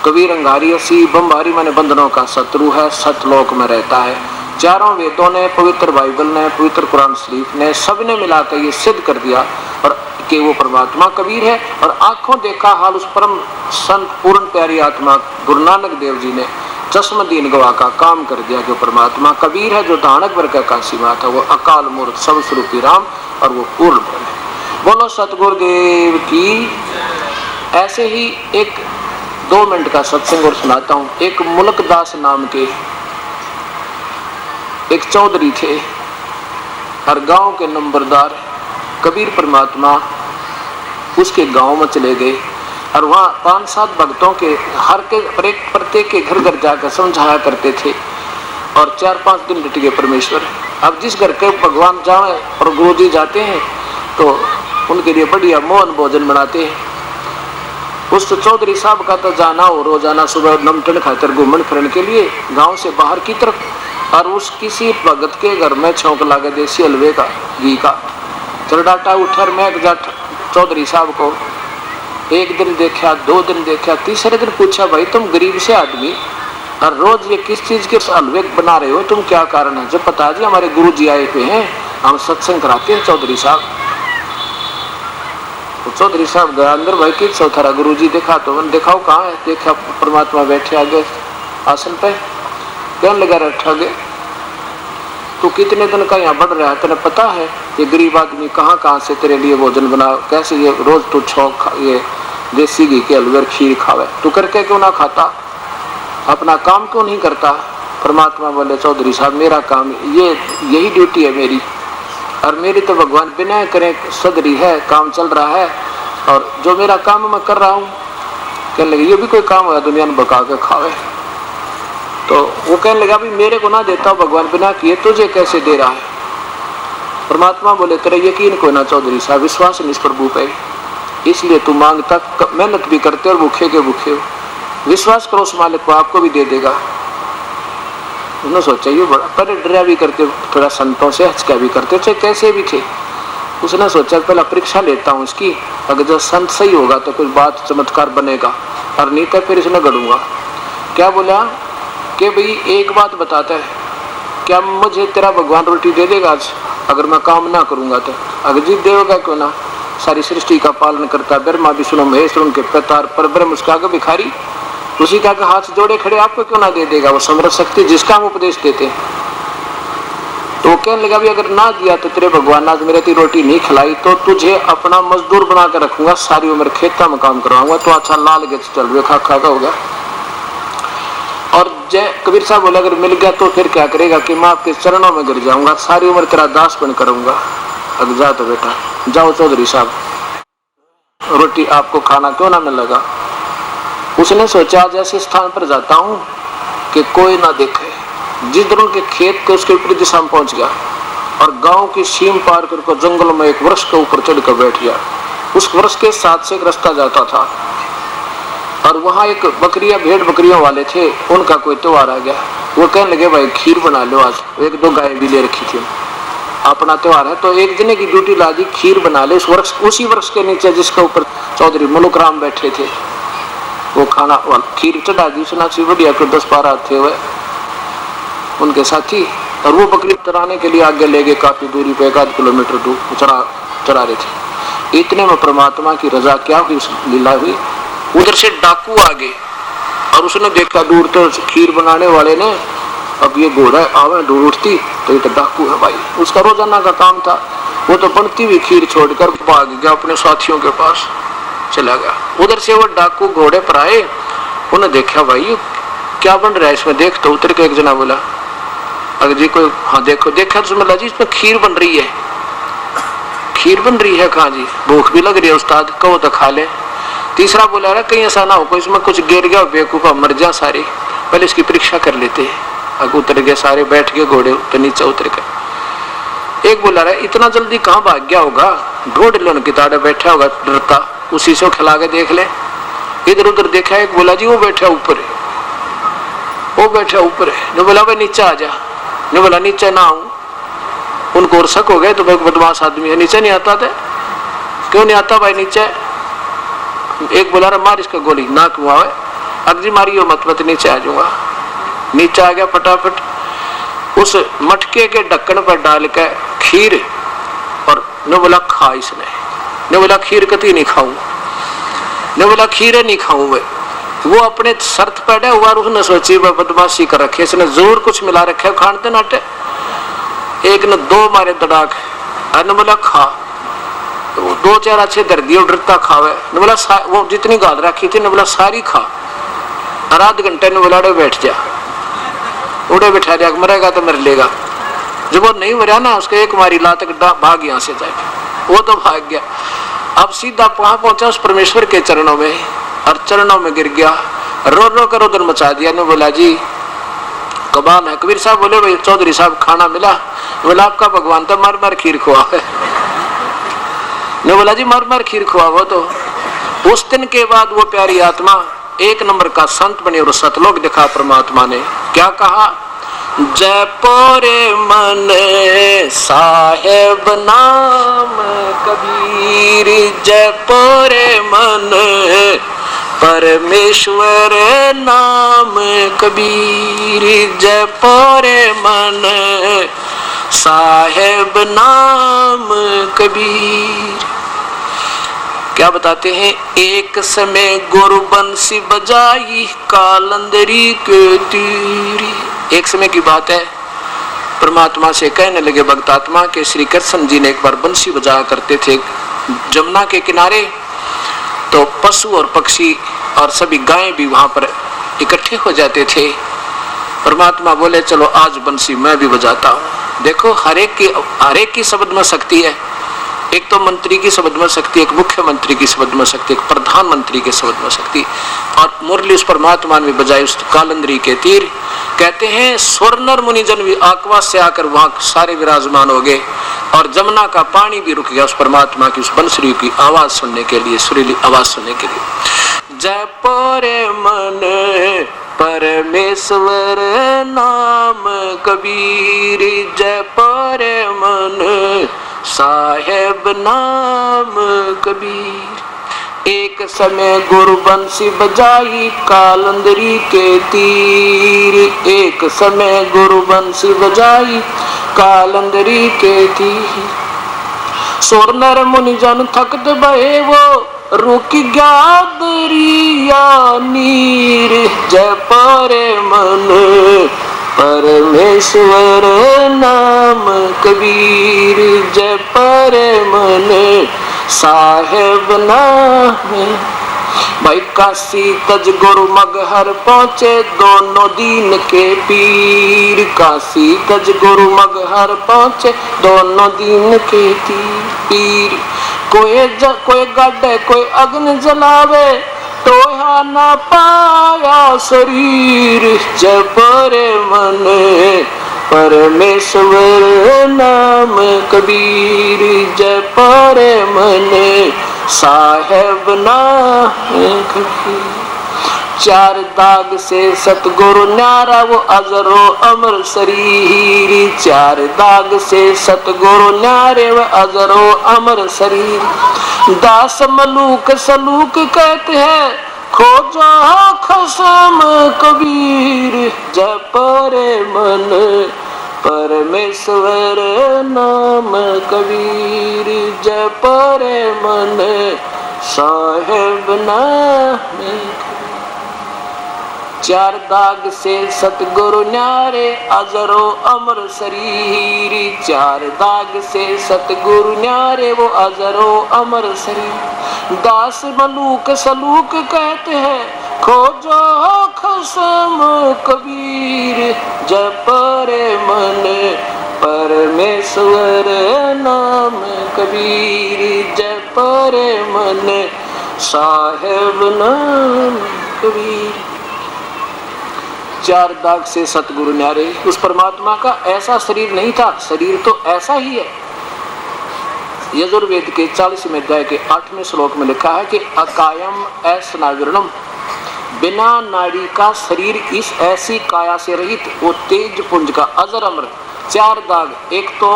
कबीर अंगारी असी बम्बारी माने बंधनों का शत्रु है, सतलोक में रहता है। चारों वेदों ने, पवित्र बाइबल ने, पवित्र कुरान शरीफ ने, सबने मिलाकर ये सिद्ध कर दिया और कि वो परमात्मा कबीर है। और आंखों देखा हाल उस परम संत पूर्ण प्यारी आत्मा गुरु नानक देव जी ने चश्मदीन गवा का काम कर दिया कि परमात्मा कबीर है, जो धानक वर्ग का काशी में था, वो अकाल मूर्त सर्वस्वरूपी राम, और वो पूर्ण ब्रह्म है। बोलो सतगुरुदेव की। ऐसे ही एक 2 मिनट का सत्संग और सुनाता हूँ। एक मुल्कदास नाम के एक चौधरी थे, हर गांव के नंबरदार। कबीर परमात्मा उसके गांव में चले गए और वहाँ 5-7 भक्तों के हर के प्रत्येक के घर घर जाकर समझाया करते थे, और 4-5 दिन रट गए परमेश्वर। अब जिस घर के भगवान जाए और गुरु जी जाते हैं तो उनके लिए बढ़िया मोहन भोजन बनाते हैं। उस चौधरी साहब का तो जाना हो रोजाना सुबह नमटन खाकर घूमन फिरन के लिए गांव से बाहर की तरफ, और उस किसी भगत के घर में छौंक लागे देसी हलवे का, घी का। चरडाटा उठर में चौधरी साहब को एक दिन देखा, 2 दिन देखा, तीसरे दिन पूछा, भाई तुम गरीब से आदमी और रोज ये किस चीज के हलवे बना रहे हो, तुम क्या कारण है? जब पता जी हमारे गुरु जी आए हुए हैं, हम सत्संग कराते हैं चौधरी साहब। तो चौधरी साहब गया अंदर, भाई किस चौथारा गुरु जी देखा, तो मैंने दिखाओ कहाँ है? देखा परमात्मा बैठे आगे आसन पे। कहने लगा, रखा गए तू कितने दिन का यहाँ बढ़ रहा है, तेने पता है ये गरीब आदमी कहाँ से तेरे लिए भोजन बना, कैसे ये रोज तू छौक ये देसी घी के हलवे खीर खावे, तू करके क्यों ना खाता, अपना काम क्यों नहीं करता? परमात्मा बोले, चौधरी साहब मेरा काम यही ड्यूटी है मेरी, और मेरी तो भगवान बिना करे सदरी है, काम चल रहा है, और जो मेरा काम मैं कर रहा हूँ। कहने लगे, ये भी कोई काम है दुनिया में बका के खावे? तो वो कहने लगा, भी मेरे को ना देता भगवान बिना किए, तुझे कैसे दे रहा है? परमात्मा बोले, तेरा यकीन को ना चौधरी साहब, विश्वास नहीं इस प्रभु पे, इसलिए तू मांगता, मेहनत भी करते और भूखे के भूखे हो, विश्वास करो उस मालिक को, आपको भी दे देगा। उन्होंने सोचा ये बड़ा, पहले डरा भी करते, थोड़ा संतों से हचका भी करते, चाहे कैसे भी थे। उसने सोचा पहला परीक्षा लेता हूँ इसकी, अगर जो संत सही होगा तो कुछ बात चमत्कार बनेगा, और नहीं तो फिर इसने गढ़ूंगा। क्या बोला कि भाई एक बात बताता है, क्या मुझे तेरा भगवान रोटी दे देगा आज अगर मैं काम ना करूंगा? तो अगर जी देगा क्यों ना, सारी सृष्टि का पालन करता, ब्रह्मा विष्णु महेश उनके प्रतार पर ब्रह्म, उसका आगे भिखारी, उसी का हाथ जोड़े खड़े, आपको क्यों ना दे देगा? वो समर्थ शक्ति जिसका हम उपदेश देते हैं। तो कहने लगा, भी अगर ना दिया तो तेरे भगवान आज मेरे की रोटी नहीं खिलाई तो तुझे अपना मजदूर बना कर रखूंगा, सारी उम्र खेता में काम करवाऊंगा, तो अच्छा लाल गए चल वे खा खा हो गया। और जय कबीर साहब बोले, अगर मिल गया तो फिर क्या करेगा कि मैं आपके चरणों में गिर जाऊंगा, सारी उम्र तेरा दास बन करूंगा। अब जा तो बेटा जाओ चौधरी साहब, रोटी आपको खाना क्यों ना मिलेगा? उसने सोचा आज ऐसे स्थान पर जाता हूं कि कोई ना देखे। जिस दिन उनके खेत के उसके विपरीत दिशा में पहुंच गया और गांव की सीम पार कर जंगल में एक वृक्ष के ऊपर चढ़कर बैठ गया। उस वृक्ष के साथ से एक रास्ता जाता था और वहां एक बकरियां भेड़ बकरियों वाले थे, उनका कोई त्योहार आ गया। वो कहने लगे, भाई खीर बना लो आज, 1-2 गाय भी ले रखी थी, अपना त्योहार है, तो एक दिन की ड्यूटी ला दी, खीर बना ले। उसी वृक्ष के नीचे जिसके ऊपर चौधरी मुलुक राम बैठे थे, वो खाना खीर चढ़ा दी सन्यासी बढ़िया को 10-12 थे हुए उनके साथी, और वो बकरी चराने के लिए आगे ले गए काफी दूरी पे, 1-8 किलोमीटर दूर चरा रहे थे। इतने में परमात्मा की रजा क्या हुई, लीला हुई, उधर से डाकू आ गए और उसने देखा दूर तो खीर बनाने वाले ने, अब ये घोड़ा आवे दूर उठती तो ये तो डाकू है भाई। उसका रोजाना का काम था, वो तो बनती हुई खीर छोड़कर भाग गया अपने साथियों के पास चला गया। उधर से वो डाकू घोड़े पर आए, उन्हें देखा भाई ये क्या बन रहा है इसमें, देख तो उतर के एक जना बोला अगर जी कोई, हाँ देखो देखा तो बोला जी इसमें खीर बन रही है। खीर बन रही है, कहाँ जी, भूख भी लग रही है उस्ताद, कहो तो खा ले। तीसरा बोला रहा कहीं ऐसा ना हो कोई इसमें कुछ गिर गया बेवकूफा मर जा सारे, पहले इसकी परीक्षा कर लेते हैं। अब उतर गए सारे, बैठ गए घोड़े पे नीचे उतर कर। एक बोला रहा इतना जल्दी कहाँ भाग गया होगा, ढूंढ लो उनकी ताड़े बैठा होगा डरता, उसी से खिला के देख ले। इधर उधर देखा, एक बोला जी वो बैठा ऊपर है, वो बैठा ऊपर है। जो बोला भाई नीचे आ जा, जो बोला नीचे ना आऊं, उनको और शक हो गए तो भाई बदमाश आदमी है, नीचे नहीं आता था, क्यों नहीं आता भाई नीचे। एक बोला रहा मार इसका गोली, ना क्यों आवे, अगजी मारियो मत नीचे आ जाऊंगा। नीचे आ गया फटाफट, उस मटके के ढक्कन पर डाल के खीर, और ने बोला खा इसने, ने बोला खीर कती नहीं खाऊं, ने बोला खीर नहीं खाऊं। वो अपने शर्त पैदा हुआ, उसने सोची वह बदमाशी कर रखे, इसने जरूर कुछ मिला रखे खानते नाटे। एक ने 2 मारे दड़ाक, ने बोला खा, तो 2-4 अच्छे दर दिए, डरता खावे। ने बोला वो जितनी गाल रखी थी, ने बोला सारी खा, और आध घंटे ने बोला बैठ जा, उड़े बैठा दिया, मरेगा तो मर लेगा। जब वो नहीं मरा ना, उसको एक मारी लात भाग यहाँ से जाए, वो तो भाग गया। अब सीधा वहां पहुंचा उस परमेश्वर के चरणों में, और चरणों में गिर गया, रो रो कर उधर मचा दिया। ने बोला जी कबाल है। कबीर साहब बोले भाई चौधरी साहब खाना मिला, बोला आपका भगवान तो मर मर खीर खुआ है। ने बोला जी मर मर खीर खुआ। वो तो उस दिन के बाद वो प्यारी आत्मा 1 नंबर का संत बने, और सतलोक दिखा परमात्मा ने। क्या कहा, जय पोरे मन साहेब नाम कबीर, जय पोरे मन परमेश्वर नाम कबीर, जय पोरे मन साहेब नाम कबीर। क्या बताते हैं, एक समय गुरु बंसी बजाई कालंदरी के तीरी। एक समय की बात है, परमात्मा से कहने लगे भक्तात्मा के श्री कृष्ण जी ने एक बार बंसी बजाया करते थे जमुना के किनारे, तो पशु और पक्षी और सभी गायें भी वहां पर इकट्ठे हो जाते थे। परमात्मा बोले चलो आज बंसी मैं भी बजाता हूँ। देखो हर एक की शब्द में शक्ति है, एक तो मंत्री की शब्द में शक्ति, एक मुख्यमंत्री की शब्द में शक्ति, एक प्रधानमंत्री के शब्द में शक्ति, और मुरली उस परमात्मा ने बजाई उस कालंदरी के तीर। कहते हैं स्वर्णर मुनिजन भी आकाश से आकर वहां सारे विराजमान हो गए, और जमुना का पानी भी रुक गया उस परमात्मा की उस बंसुरी की आवाज सुनने के लिए, सुरीली आवाज सुनने के लिए। जय पोरे मन परमेश्वर नाम कबीर, जय पोरे मन साहेब नाम कबीर। एक समय गुरु बंसी बजाई कालंदरी के तीर, एक समय गुरु बंसी बजाई कालंदरी के तीर। सोरनर मुनिजन थकत बहे वो रुकी गया दरिया नीर, जय पारे मन परमेश्वर नाम कबीर, जय पारे मन साहेब नाम। भाई काशी तज गुरु मगहर पहुंचे दोनों दीन के पीर, काशी तज गुरु मगहर पहुंचे दोनों दीन के पीर। कोई गाड़े कोई अग्नि जलावे तो ना पाया शरीर, जय परे मन परमेश्वर नाम कबीर, जय परे मन साहेब नाम कबीर। चार दाग से सतगुरु न्यारा वो अजरो अमर शरीर, चार दाग से सतगुरु न्यारे वो अजरो अमर शरीर। दास मलूक सलूक कहते हैं खोजा खसम कबीर जप रे मन परमेश्वर नाम कबीर जप रे मन साहेब नाम। चार दाग से सतगुरु न्यारे अजरो अमर शरीर, चार दाग से सतगुरु न्यारे वो अजरो अमर शरीर। दास मलूक सलूक कहते हैं खोजो खसम कबीर जप रे मन परमेश्वर नाम कबीर जप रे मन साहेब नाम कबीर। चार दाग से सतगुरु न्यारे, उस परमात्मा का ऐसा शरीर नहीं था, शरीर तो ऐसा ही है। यजुर्वेद के 40वें अध्याय के 8वें श्लोक में लिखा है कि अकायम ऐसनाविरणम, बिना नाड़ी का शरीर इस ऐसी काया से रहित वो तेज पुंज का अजर अमर। चार दाग, एक तो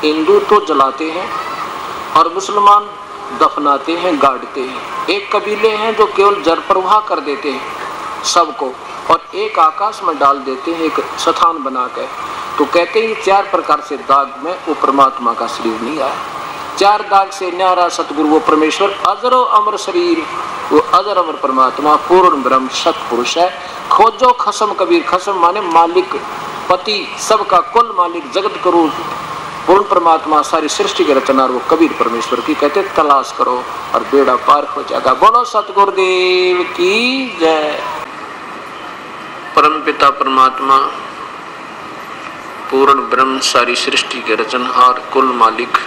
हिंदू तो जलाते हैं और मुसलमान दफनाते हैं गाड़ते हैं, एक कबीले हैं जो केवल जल प्रवाह कर देते हैं सबको, और एक आकाश में डाल देते हैं एक स्थान बनाकर। तो कहते हैं चार प्रकार से दाग में वो परमात्मा का शरीर नहीं आया। चार दाग से न्यारा सतगुरु वो परमेश्वर अजरो अमर शरीर, वो अजर अमर परमात्मा पूर्ण ब्रह्म सतपुरुष है। खोजो खसम कबीर, खसम माने मालिक पति सबका कुल मालिक जगत गुरु पूर्ण परमात्मा सारी सृष्टि के रचनार वो कबीर परमेश्वर की कहते तलाश करो और बेड़ा पार हो जाएगा। बोलो सतगुरुदेव की जय। परम पिता परमात्मा पूर्ण ब्रह्म सारी सृष्टि के रचनहार कुल मालिक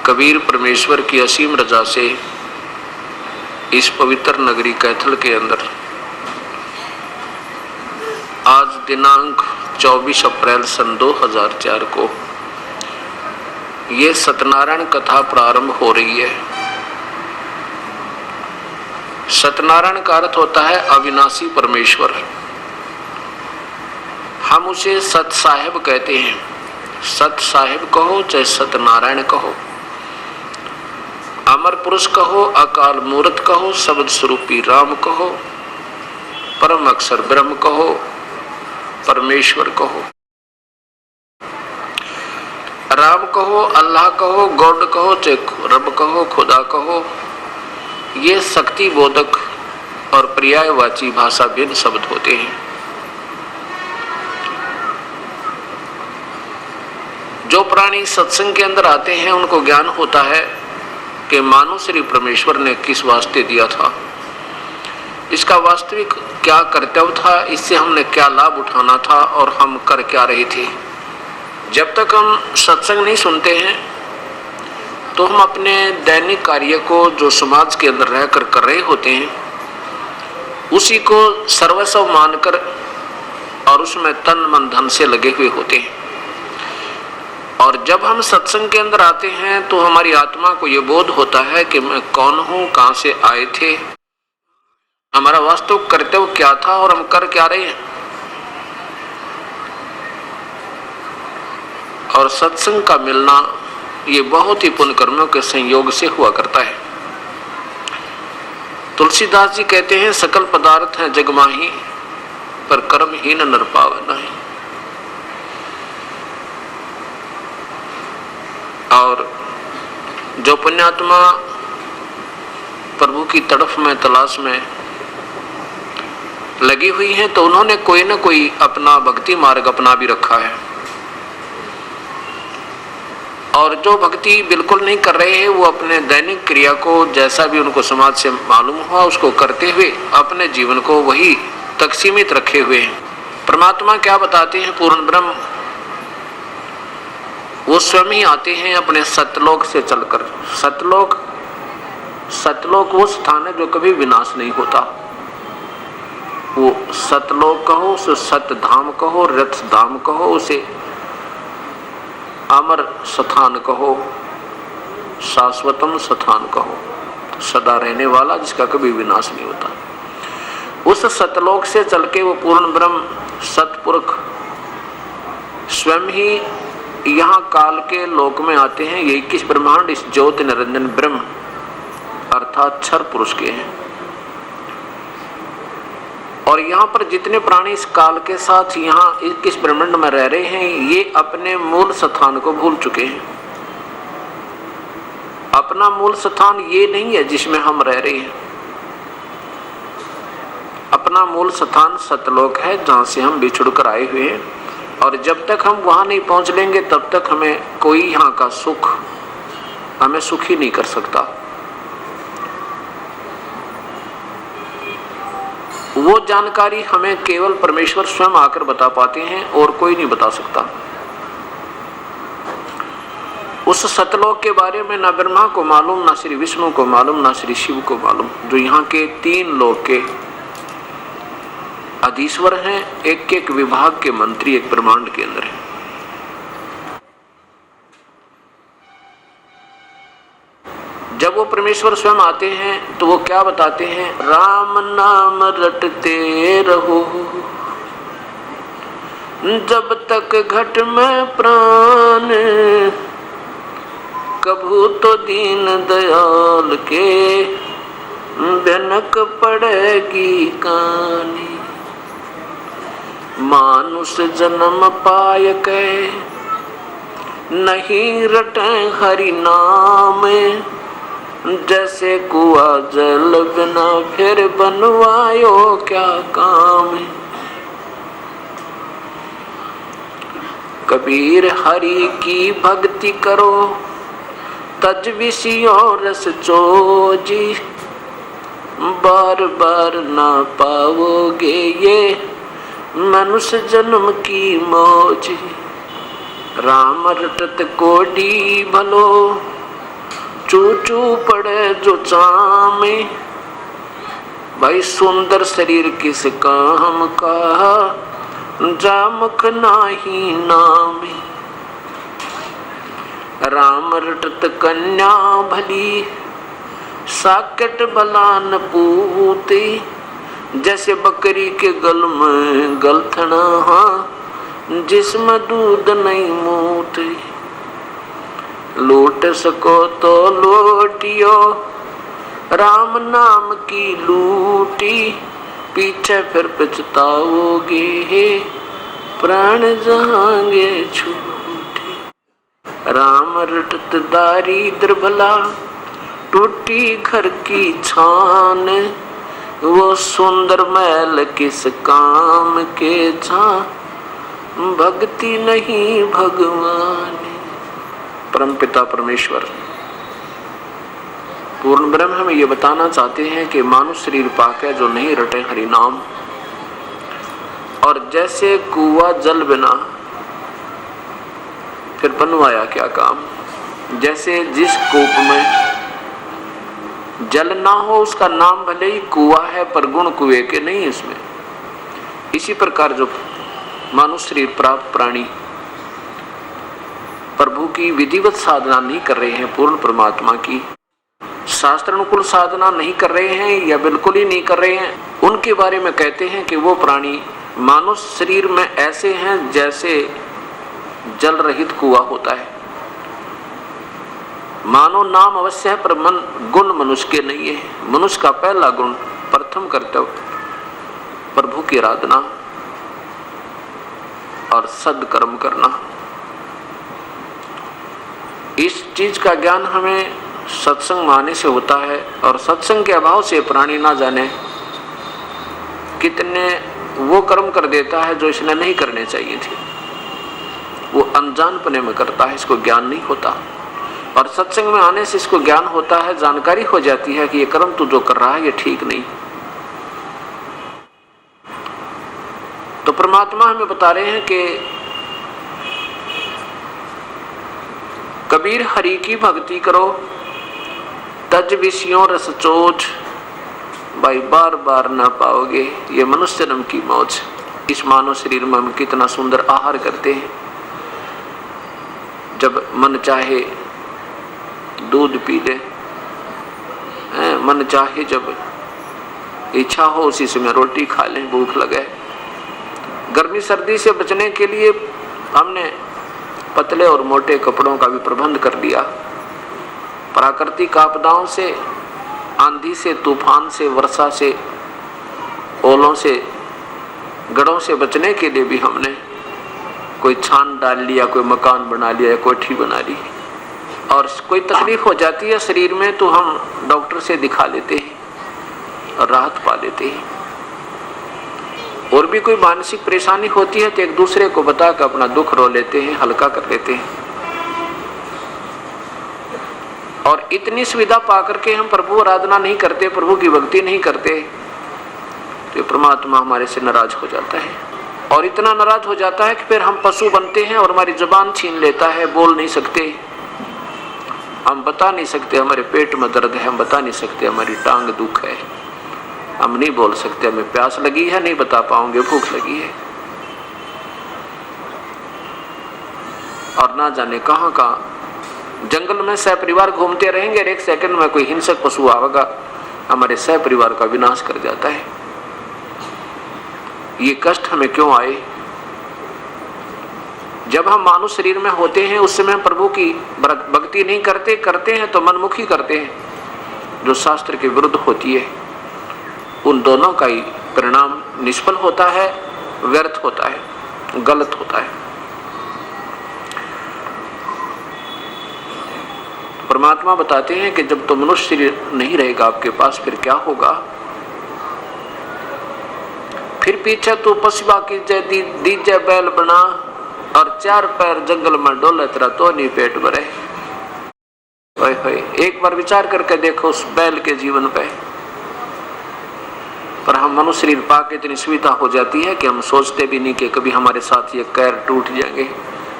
कबीर परमेश्वर की असीम रजा से इस पवित्र नगरी कैथल के अंदर आज दिनांक 24 अप्रैल सन 2004 को ये सत्यनारायण कथा प्रारंभ हो रही है। सत्यनारायण का अर्थ होता है अविनाशी परमेश्वर। हम उसे सत साहेब कहते हैं। सत साहेब कहो चाहे सत्यनारायण कहो, अमर पुरुष कहो, अकाल मूर्त कहो, शब्द स्वरूपी राम कहो, परम अक्षर ब्रह्म कहो, परमेश्वर कहो, राम कहो, अल्लाह कहो, गॉड कहो, चाहे रब कहो, खुदा कहो, ये शक्ति बोधक और पर्यायवाची भाषा भिन्न शब्द होते हैं। जो प्राणी सत्संग के अंदर आते हैं उनको ज्ञान होता है कि मानव श्री परमेश्वर ने किस वास्ते दिया था, इसका वास्तविक क्या कर्तव्य था, इससे हमने क्या लाभ उठाना था और हम कर क्या रहे थे। जब तक हम सत्संग नहीं सुनते हैं तो हम अपने दैनिक कार्य को जो समाज के अंदर रहकर कर रहे होते हैं उसी को सर्वस्व मानकर और उसमें तन मन धन से लगे हुए होते हैं। और जब हम सत्संग के अंदर आते हैं तो हमारी आत्मा को ये बोध होता है कि मैं कौन हूँ, कहाँ से आए थे, हमारा वास्तविक कर्तव्य क्या था और हम कर क्या रहे हैं। और सत्संग का मिलना ये बहुत ही पुण्य कर्मों के संयोग से हुआ करता है। तुलसीदास जी कहते हैं सकल पदार्थ हैं जग माही पर कर्महीन नर पावे नहीं। और जो पुण्यात्मा प्रभु की तड़फ में तलाश में लगी हुई हैं तो उन्होंने कोई न कोई अपना भक्ति मार्ग अपना भी रखा है। और जो भक्ति बिल्कुल नहीं कर रहे हैं वो अपने दैनिक क्रिया को जैसा भी उनको समाज से मालूम हुआ उसको करते हुए अपने जीवन को वही तक सीमित रखे हुए हैं। परमात्मा क्या बताते हैं, पूर्ण ब्रह्म वो स्वयं ही आते हैं अपने सतलोक से चलकर। सतलोक वो स्थान है जो कभी विनाश नहीं होता। वो सतलोक कहो, उसे सतधाम कहो, रथ धाम कहो, उसे अमर स्थान कहो, शाश्वतम स्थान कहो, सदा रहने वाला जिसका कभी विनाश नहीं होता। उस सतलोक से चल के वो पूर्ण ब्रह्म सतपुरुष स्वयं ही यहाँ काल के लोक में आते हैं। ये 21 ब्रह्मांड इस ज्योति निरंजन ब्रह्म अर्थ अर्थात क्षर पुरुष के हैं। और यहाँ पर जितने प्राणी इस काल के साथ यहाँ इस ब्रह्मांड में रह रहे हैं, ये अपने मूल स्थान को भूल चुके हैं। अपना मूल स्थान ये नहीं है जिसमें हम रह रहे हैं। अपना मूल स्थान सतलोक है, जहाँ से हम बिछुड़ कर आए हुए हैं। और जब तक हम वहां नहीं पहुंच लेंगे तब तक हमें कोई यहाँ का सुख हमें सुखी नहीं कर सकता। वो जानकारी हमें केवल परमेश्वर स्वयं आकर बता पाते हैं और कोई नहीं बता सकता। उस सतलोक के बारे में ना ब्रह्मा को मालूम, ना श्री विष्णु को मालूम, ना श्री शिव को मालूम, जो यहाँ के 3 लोक के अधीश्वर हैं, एक एक विभाग के मंत्री एक ब्रह्मांड के अंदर है। जब वो परमेश्वर स्वयं आते हैं तो वो क्या बताते हैं? राम नाम रटते रहो जब तक घट में प्राण, कभू तो दीन दयाल के भनक पड़ेगी कानी। मानुष जन्म पाय के नहीं रटे हरि नाम, जैसे कुआ जल बिना फिर बनवायो क्या काम। कबीर हरि की भक्ति करो तज विषयों रस चोजी, बार बार ना पाओगे ये मनुष्य जन्म की मौज। राम रटत कोडी भलो चू चू पड़े जो चामे, भाई सुंदर शरीर किस काम का जामुख नाही नामे। राम रटत कन्या भली साकेट बलान पूती, जैसे बकरी के गल में गलथना जिसमें दूध नहीं मूती। लूट सको तो लूटियो राम नाम की लूटी, पीछे फिर पछताओगे प्राण जाएंगे छूटी। राम रटत दारिद्र भला टूटी घर की छान, वो सुंदर महल किस काम के जहाँ भक्ति नहीं भगवान। परमपिता परमेश्वर पूर्ण ब्रह्म हमें ये बताना चाहते हैं कि मानुष शरीर पाके जो नहीं रटे हरि नाम, और जैसे कुआ जल बिना फिर बनवाया क्या काम। जैसे जिस कूप में जल ना हो उसका नाम भले ही कुआ है पर गुण कुएं के नहीं इसमें। इसी प्रकार जो मानुष शरीर प्राप्त प्राणी प्रभु की विधिवत साधना नहीं कर रहे हैं, पूर्ण परमात्मा की शास्त्रानुकूल साधना नहीं कर रहे हैं या बिल्कुल ही नहीं कर रहे हैं, उनके बारे में कहते हैं कि वो प्राणी मानुष शरीर में ऐसे हैं जैसे जल रहित कुआ होता है। मानो नाम अवश्य है पर मन गुण मनुष्य के नहीं है। मनुष्य का पहला गुण प्रथम कर्तव्य प्रभु की आराधना और सद्कर्म करना। इस चीज का ज्ञान हमें सत्संग माने से होता है, और सत्संग के अभाव से प्राणी ना जाने कितने वो कर्म कर देता है जो इसने नहीं करने चाहिए थे। वो अनजानपने में करता है, इसको ज्ञान नहीं होता। और सत्संग में आने से इसको ज्ञान होता है, जानकारी हो जाती है कि ये कर्म तू जो कर रहा है ये ठीक नहीं। तो परमात्मा हमें बता रहे हैं कि कबीर हरि की भक्ति करो तज विषयों रस चोच, भाई बार बार ना पाओगे ये मनुष्य जन्म की मौज। इस मानव शरीर में हम कितना सुंदर आहार करते हैं। जब मन चाहे दूध पी ले, मन चाहे जब इच्छा हो उसी समय रोटी खा लें, भूख लगे। गर्मी सर्दी से बचने के लिए हमने पतले और मोटे कपड़ों का भी प्रबंध कर दिया। प्राकृतिक आपदाओं से आंधी से, तूफान से, वर्षा से, ओलों से, गढ़ों से बचने के लिए भी हमने कोई छान डाल लिया, कोई मकान बना लिया या कोठी बना ली। और कोई तकलीफ हो जाती है शरीर में तो हम डॉक्टर से दिखा लेते हैं और राहत पा लेते हैं। और भी कोई मानसिक परेशानी होती है तो एक दूसरे को बताकर अपना दुख रो लेते हैं, हल्का कर लेते हैं। और इतनी सुविधा पा करके हम प्रभु आराधना नहीं करते, प्रभु की भक्ति नहीं करते, तो परमात्मा हमारे से नाराज हो जाता है। और इतना नाराज हो जाता है कि फिर हम पशु बनते हैं और हमारी जुबान छीन लेता है, बोल नहीं सकते, हम बता नहीं सकते हमारे पेट में दर्द है, हम बता नहीं सकते हमारी टांग दुख है, हम नहीं बोल सकते हमें प्यास लगी है, नहीं बता पाओगे भूख लगी है। और ना जाने कहां कहां जंगल में सह परिवार घूमते रहेंगे और एक सेकंड में कोई हिंसक पशु आवेगा, हमारे सह परिवार का विनाश कर जाता है। ये कष्ट हमें क्यों आए? जब हम मानव शरीर में होते हैं उस समय प्रभु की भक्ति नहीं करते हैं तो मनमुखी करते हैं, जो शास्त्र के विरुद्ध होती है। उन दोनों का ही परिणाम निष्फल होता है, व्यर्थ होता है, गलत होता है। परमात्मा बताते हैं कि जब तो मनुष्य शरीर नहीं रहेगा आपके पास, फिर क्या होगा? फिर पीछे तू पशुआ की जय दीजे बैल बना और चार पैर जंगल में डोले, तेरा तो नहीं पेट भरे। एक बार विचार करके देखो उस बैल के जीवन पे। पर हम मनुष्य शरीर पाके इतनी सुविधा हो जाती है कि हम सोचते भी नहीं कि कभी हमारे साथ ये पैर टूट जाएंगे,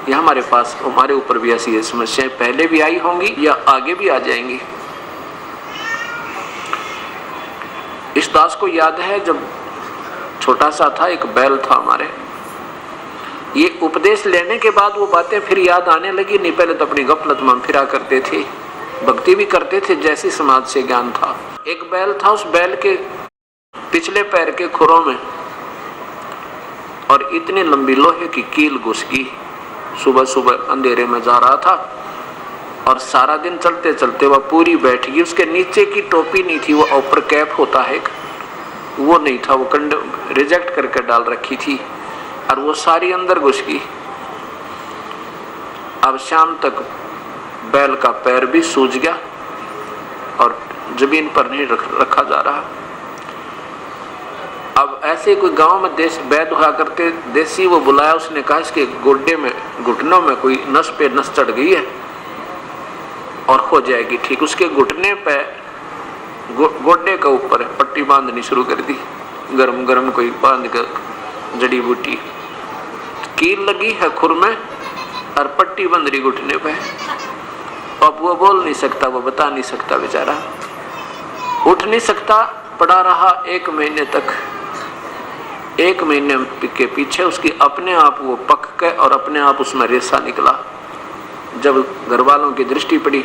या हमारे पास, हमारे ऊपर भी ऐसी समस्याएं पहले भी आई होंगी या आगे भी आ जाएंगी। इस दास को याद है जब छोटा सा था, एक बैल था हमारे, ये उपदेश लेने के बाद वो बातें फिर याद आने लगी। नहीं, पहले तो अपनी गफलत में फिरा करते थे, भक्ति भी करते थे जैसी समाज से ज्ञान था। एक बैल था, उस बैल के पिछले पैर के खुरों में और इतनी लंबी लोहे की कील घुस गई। सुबह सुबह अंधेरे में जा रहा था और सारा दिन चलते चलते वह पूरी बैठ गई। उसके नीचे की टोपी नहीं थी, वो ऊपर कैप होता है, वो नहीं था, वो रिजेक्ट करके डाल रखी थी और वो सारी अंदर घुस गई। अब शाम तक बैल का पैर भी सूज गया और जमीन पर नहीं रखा जा रहा। अब ऐसे कोई गांव में वैद्य हुआ करते देसी, वो बुलाया, उसने कहा इसके गोड्डे में, घुटनों में कोई नस पे नस चढ़ गई है और हो जाएगी ठीक। उसके घुटने पे गोड्डे के ऊपर पट्टी बांधनी शुरू कर दी, गरम गरम कोई बांध कर जड़ी बूटी, कील लगी है खुर में और पट्टी बंध रही घुटने पे। अब वो बोल नहीं सकता, वो बता नहीं सकता, बेचारा उठ नहीं सकता, पड़ा रहा 1 महीने तक। 1 महीने के पीछे उसकी अपने आप वो पक के और अपने आप उसमें रेसा निकला। जब घर वालों की दृष्टि पड़ी,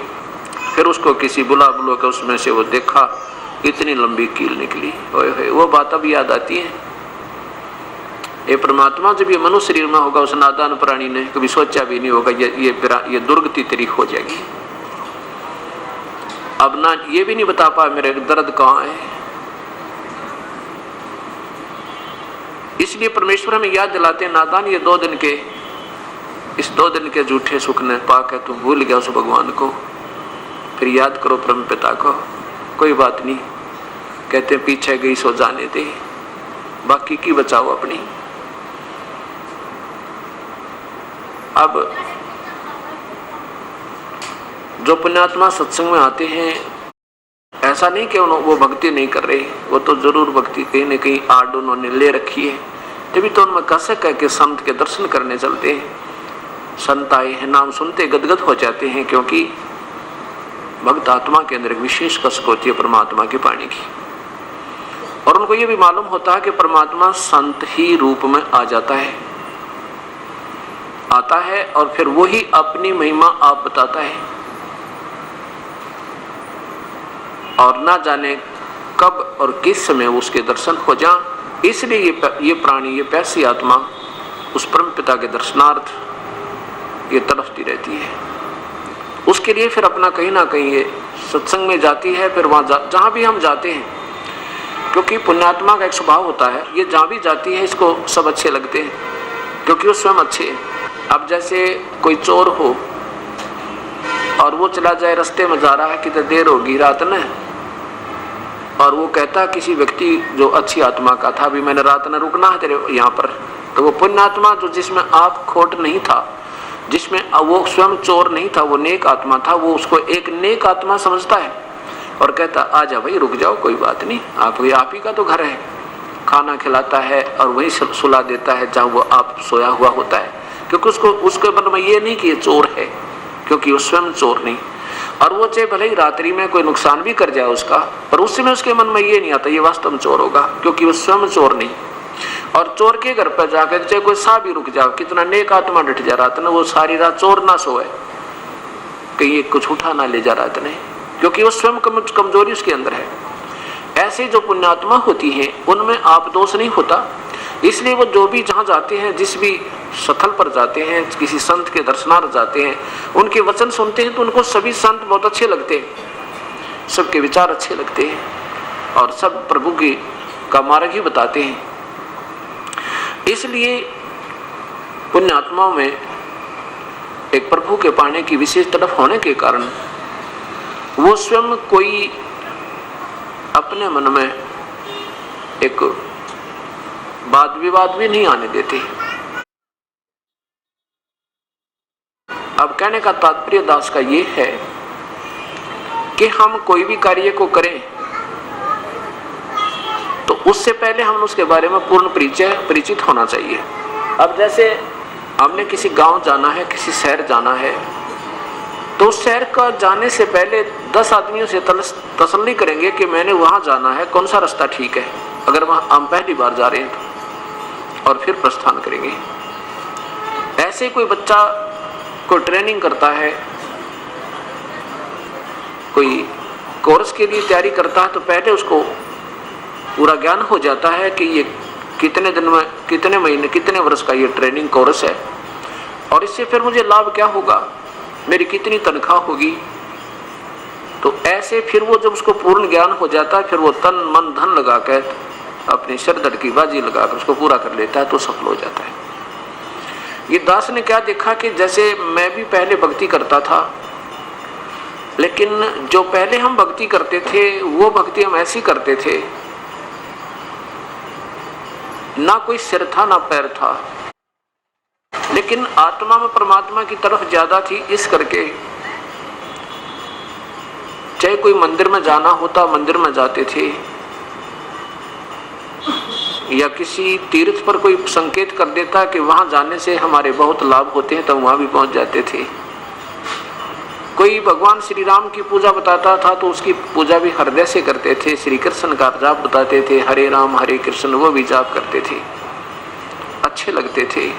फिर उसको किसी बुला के उसमें से वो देखा, इतनी लंबी कील निकली। ओए वो बात अब याद आती है। ये परमात्मा जब ये मनुष्य शरीर में होगा, उस नादान प्राणी ने कभी सोचा भी नहीं होगा ये दुर्गति तेरी हो जाएगी। अब ना ये भी नहीं बता पाया मेरे दर्द कहाँ है। इसलिए परमेश्वर हमें याद दिलाते हैं, नादान ये 2 दिन के, इस 2 दिन के झूठे सुख ने पाकर तुम भूल गया उस भगवान को, फिर याद करो परम पिता को। कोई बात नहीं, कहते पीछे गई सो जाने दे, बाकी की बचाओ अपनी। अब जो पुण्यात्मा सत्संग में आते हैं, ऐसा नहीं कि वो भक्ति नहीं कर रहे, वो तो जरूर भक्ति कहीं न कहीं आड़ उन्होंने ले रखी है, तभी तो उनमें कसक है कि संत के दर्शन करने चलते हैं। संत आए हैं, नाम सुनते गदगद हो जाते हैं, क्योंकि भक्त आत्मा के अंदर एक विशेष कसक होती है परमात्मा की पानी की। और उनको ये भी मालूम होता है कि परमात्मा संत ही रूप में आ जाता है, आता है और फिर वही अपनी महिमा आप बताता है, और ना जाने कब और किस समय उसके दर्शन हो जा। इसलिए ये प्राणी, ये प्यासी आत्मा उस परम पिता के दर्शनार्थ ये तड़पती रहती है। उसके लिए फिर अपना कहीं ना कहीं ये सत्संग में जाती है। फिर वहाँ जहाँ भी हम जाते हैं, क्योंकि पुण्यात्मा का एक स्वभाव होता है, ये जहाँ भी जाती है इसको सब अच्छे लगते हैं, क्योंकि वो स्वयं अच्छे हैं। अब जैसे कोई चोर हो और वो चला जाए, रास्ते में जा रहा है, कितनी देर होगी रात ने, और वो कहता किसी व्यक्ति जो अच्छी आत्मा का था, अभी मैंने रात में रुकना है तेरे यहाँ पर, तो वो पुण्यात्मा जो जिसमें आप खोट नहीं था, जिसमें वो स्वयं चोर नहीं था, वो नेक आत्मा था, वो उसको एक नेक आत्मा समझता है और कहता आजा भाई रुक जाओ, कोई बात नहीं, आप ही का तो घर है। खाना खिलाता है और वही सुला देता है जहाँ वो आप सोया हुआ होता है, क्योंकि उसके मन में ये नहीं कि ये चोर है, क्योंकि वो स्वयं चोर नहीं। और वो चाहे भले ही रात्रि में कोई नुकसान भी कर जाए उसका, पर उस समय उसके मन में ये नहीं आता ये वास्तव में चोर होगा, क्योंकि वो स्वयं चोर नहीं। और चोर के घर पर जाकर चाहे कोई सा भी रुक जाओ, कितना नेक आत्मा डट जा रात ने, वो सारी रात चोर ना सोए, कहीं कुछ उठा ना ले जा रात ने, क्योंकि वो स्वयं कमजोरी उसके अंदर है। ऐसे जो पुण्यात्मा होती हैं उनमें आप दोष नहीं होता, इसलिए वो जो भी जहाँ जाते हैं, जिस भी स्थल पर जाते हैं, किसी संत के दर्शनार्थ जाते हैं, उनके वचन सुनते हैं तो उनको सभी संत बहुत अच्छे लगते हैं, सबके विचार अच्छे लगते हैं और सब प्रभु की का मार्ग ही बताते हैं। इसलिए पुण्यात्माओं में एक प्रभु के पाने की विशेष तरफ होने के कारण वो स्वयं कोई अपने मन में एक वाद विवाद भी नहीं आने देते। अब कहने का तात्पर्य दास का ये है कि हम कोई भी कार्य को करें तो उससे पहले हम उसके बारे में पूर्ण परिचित होना चाहिए। अब जैसे हमने किसी गांव जाना है, किसी शहर जाना है, तो उस शहर का जाने से पहले 10 आदमियों से तसल्ली करेंगे कि मैंने वहां जाना है, कौन सा रास्ता ठीक है, अगर वहां हम पहली बार जा रहे हैं तो, और फिर प्रस्थान करेंगे। ऐसे कोई बच्चा कोई ट्रेनिंग करता है, कोई कोर्स के लिए तैयारी करता है, तो पहले उसको पूरा ज्ञान हो जाता है कि ये कितने दिन में, कितने महीने, कितने वर्ष का ये ट्रेनिंग कोर्स है, और इससे फिर मुझे लाभ क्या होगा, मेरी कितनी तनख्वाह होगी। तो ऐसे फिर वो जब उसको पूर्ण ज्ञान हो जाता है, फिर वो तन मन धन लगाकर अपनी सरदर्द की बाजी लगाकर उसको पूरा कर लेता है, तो सफल हो जाता है। ये दास ने क्या देखा कि जैसे मैं भी पहले भक्ति करता था, लेकिन जो पहले हम भक्ति करते थे वो भक्ति हम ऐसी करते थे, ना कोई सिर था ना पैर था, लेकिन आत्मा में परमात्मा की तरफ ज्यादा थी। इस करके चाहे कोई मंदिर में जाना होता मंदिर में जाते थे, या किसी तीर्थ पर कोई संकेत कर देता कि वहां जाने से हमारे बहुत लाभ होते हैं, तो वहां भी पहुंच जाते थे। कोई भगवान श्री राम की पूजा बताता था तो उसकी पूजा भी हृदय से करते थे। श्री कृष्ण का जाप बताते थे, हरे राम हरे कृष्ण, वो भी जाप करते थे, अच्छे लगते थे।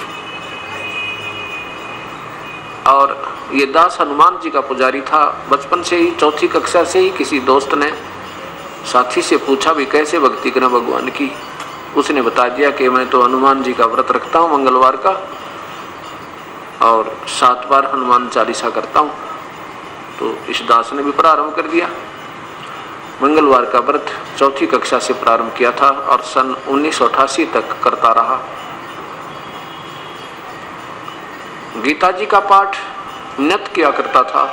और ये दास हनुमान जी का पुजारी था। बचपन से ही, चौथी कक्षा से ही किसी दोस्त ने साथी से पूछा भी कैसे भक्ति करें भगवान की। उसने बता दिया कि मैं तो हनुमान जी का व्रत रखता हूँ मंगलवार का, और 7 बार हनुमान चालीसा करता हूँ। तो इस दास ने भी प्रारंभ कर दिया। मंगलवार का व्रत चौथी कक्षा से प्रारंभ किया था और सन 1988 तक करता रहा। गीता जी का पाठ नित्य किया करता था।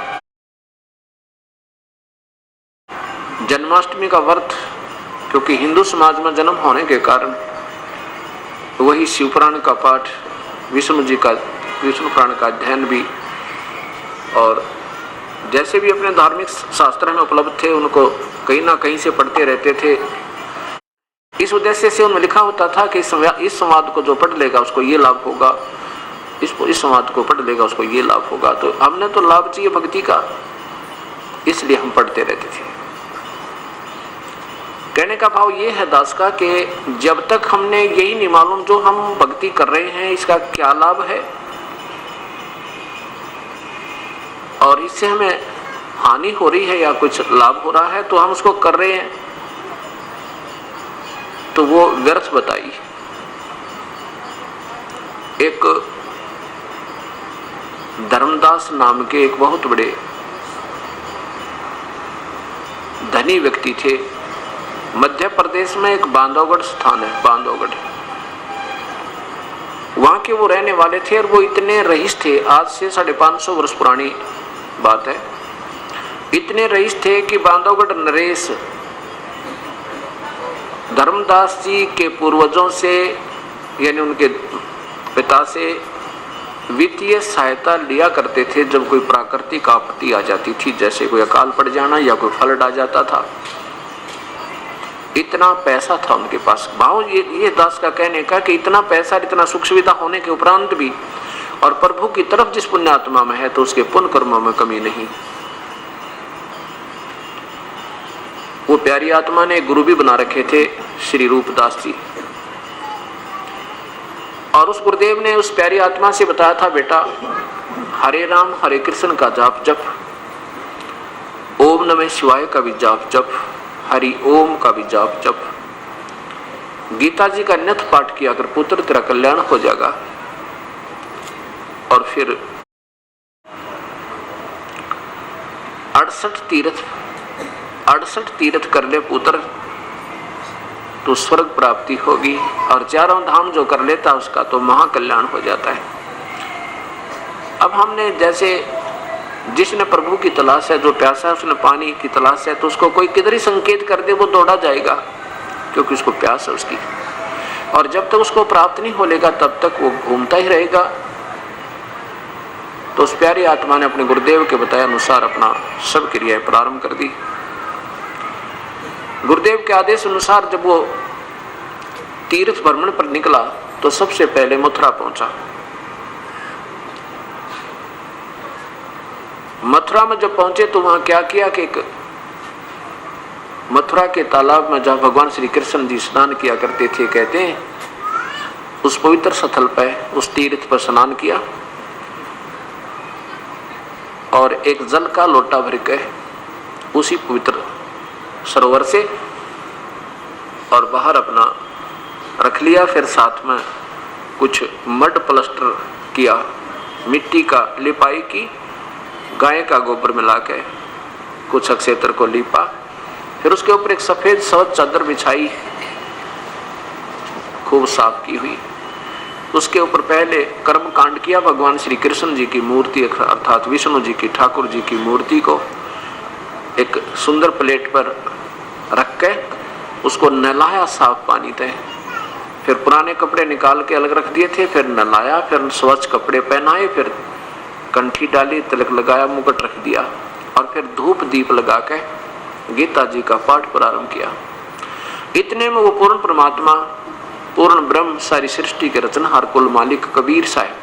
जन्माष्टमी का व्रत, क्योंकि हिंदू समाज में जन्म होने के कारण वही शिवपुराण का पाठ, विष्णु पुराण का अध्ययन भी, और जैसे भी अपने धार्मिक शास्त्र में उपलब्ध थे उनको कहीं ना कहीं से पढ़ते रहते थे। इस उद्देश्य से उनमें लिखा होता था कि इस संवाद को जो पढ़ लेगा उसको ये लाभ होगा, इस संवाद को पढ़ लेगा उसको ये लाभ होगा। तो हमने तो लाभ चाहिए भक्ति का, इसलिए हम पढ़ते रहते थे। कहने का भाव ये है दास का कि जब तक हमने यही नहीं मालूम जो हम भक्ति कर रहे हैं इसका क्या लाभ है और इससे हमें हानि हो रही है या कुछ लाभ हो रहा है, तो हम उसको कर रहे हैं तो वो व्यर्थ बताई। एक धर्मदास नाम के एक बहुत बड़े धनी व्यक्ति थे। मध्य प्रदेश में एक बांधवगढ़ स्थान है, बांधवगढ़, वहां के वो रहने वाले थे और वो इतने रईस थे, आज से 550 वर्ष पुरानी बात है, इतने रईस थे कि बांधवगढ़ नरेश धर्मदास जी के पूर्वजों से यानी उनके पिता से वित्तीय सहायता लिया करते थे जब कोई प्राकृतिक आपत्ति आ जाती थी, जैसे कोई अकाल पड़ जाना या कोई फ्लड आ जाता था। इतना पैसा था उनके पास। भाव ये दास का कहने का कि इतना पैसा, इतना सुख सुविधा होने के उपरांत भी और प्रभु की तरफ जिस पुण्यात्मा में है तो उसके पुण्य कर्मों में कमी नहीं। वो प्यारी आत्मा ने गुरु भी बना रखे थे, श्री रूपदास जी, और उस गुरुदेव ने उस प्यारी आत्मा से बताया था, बेटा हरे राम हरे कृष्ण का जाप जप, ओम नमः शिवाय का भी जाप जप, हरि ओम का भी जाप जप, गीता जी का नित्य पाठ किया कर पुत्र तेरा कल्याण हो जाएगा। और फिर 68 तीर्थ कर ले पुत्र तो स्वर्ग प्राप्ति होगी, और 4 धाम जो कर लेता उसका तो महाकल्याण हो जाता है। अब हमने जैसे जिसने प्रभु की तलाश है, जो प्यासा है उसने पानी की तलाश है, तो उसको कोई किधर ही संकेत कर दे वो दौड़ा जाएगा, क्योंकि उसको प्यास है उसकी, और जब तक उसको प्राप्त नहीं हो लेगा तब तक वो घूमता ही रहेगा। तो उस प्यारी आत्मा ने अपने गुरुदेव के बताए अनुसार अपना सब क्रियाएं प्रारंभ कर दी। गुरुदेव के आदेश अनुसार जब वो तीर्थ भ्रमण पर निकला तो सबसे पहले मथुरा पहुंचा। मथुरा में जब पहुंचे तो वहां क्या किया कि मथुरा के तालाब में जहां भगवान श्री कृष्ण जी स्नान किया करते थे, कहते हैं उस पवित्र स्थल पर, उस तीर्थ पर स्नान किया और एक जल का लोटा भर के उसी पवित्र सरोवर से और बाहर अपना रख लिया। फिर साथ में कुछ मड प्लास्टर किया, मिट्टी का लिपाई की, गाय का गोबर मिला के कुछ अक्षेत्र को लीपा, फिर उसके ऊपर एक सफेद स्वच्छ चादर बिछाई, खूब साफ की हुई। उसके ऊपर पहले कर्म कांड किया, भगवान श्री कृष्ण जी की मूर्ति अर्थात विष्णु जी की, ठाकुर जी की मूर्ति को एक सुंदर प्लेट पर रख के उसको नहलाया साफ पानी से, फिर पुराने कपड़े निकाल के अलग रख दिए थे, फिर नहलाया, फिर स्वच्छ कपड़े पहनाए, फिर कंठी डाली, तिलक लगाया, मुकुट रख दिया, और फिर धूप दीप लगा के गीता जी का पाठ प्रारंभ किया। इतने में वो पूर्ण परमात्मा, पूर्ण ब्रह्म, सारी सृष्टि के रचनहार, कुल मालिक कबीर साहब,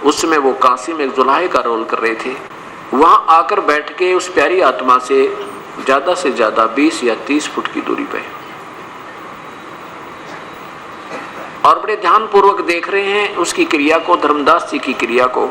उसमें वो काशी में एक जुलाहे का रोल कर रहे थे, वहां आकर बैठ के उस प्यारी आत्मा से ज्यादा 20 या 30 फुट की दूरी पे और बड़े ध्यान पूर्वक देख रहे हैं उसकी क्रिया को, धर्मदास जी की क्रिया को।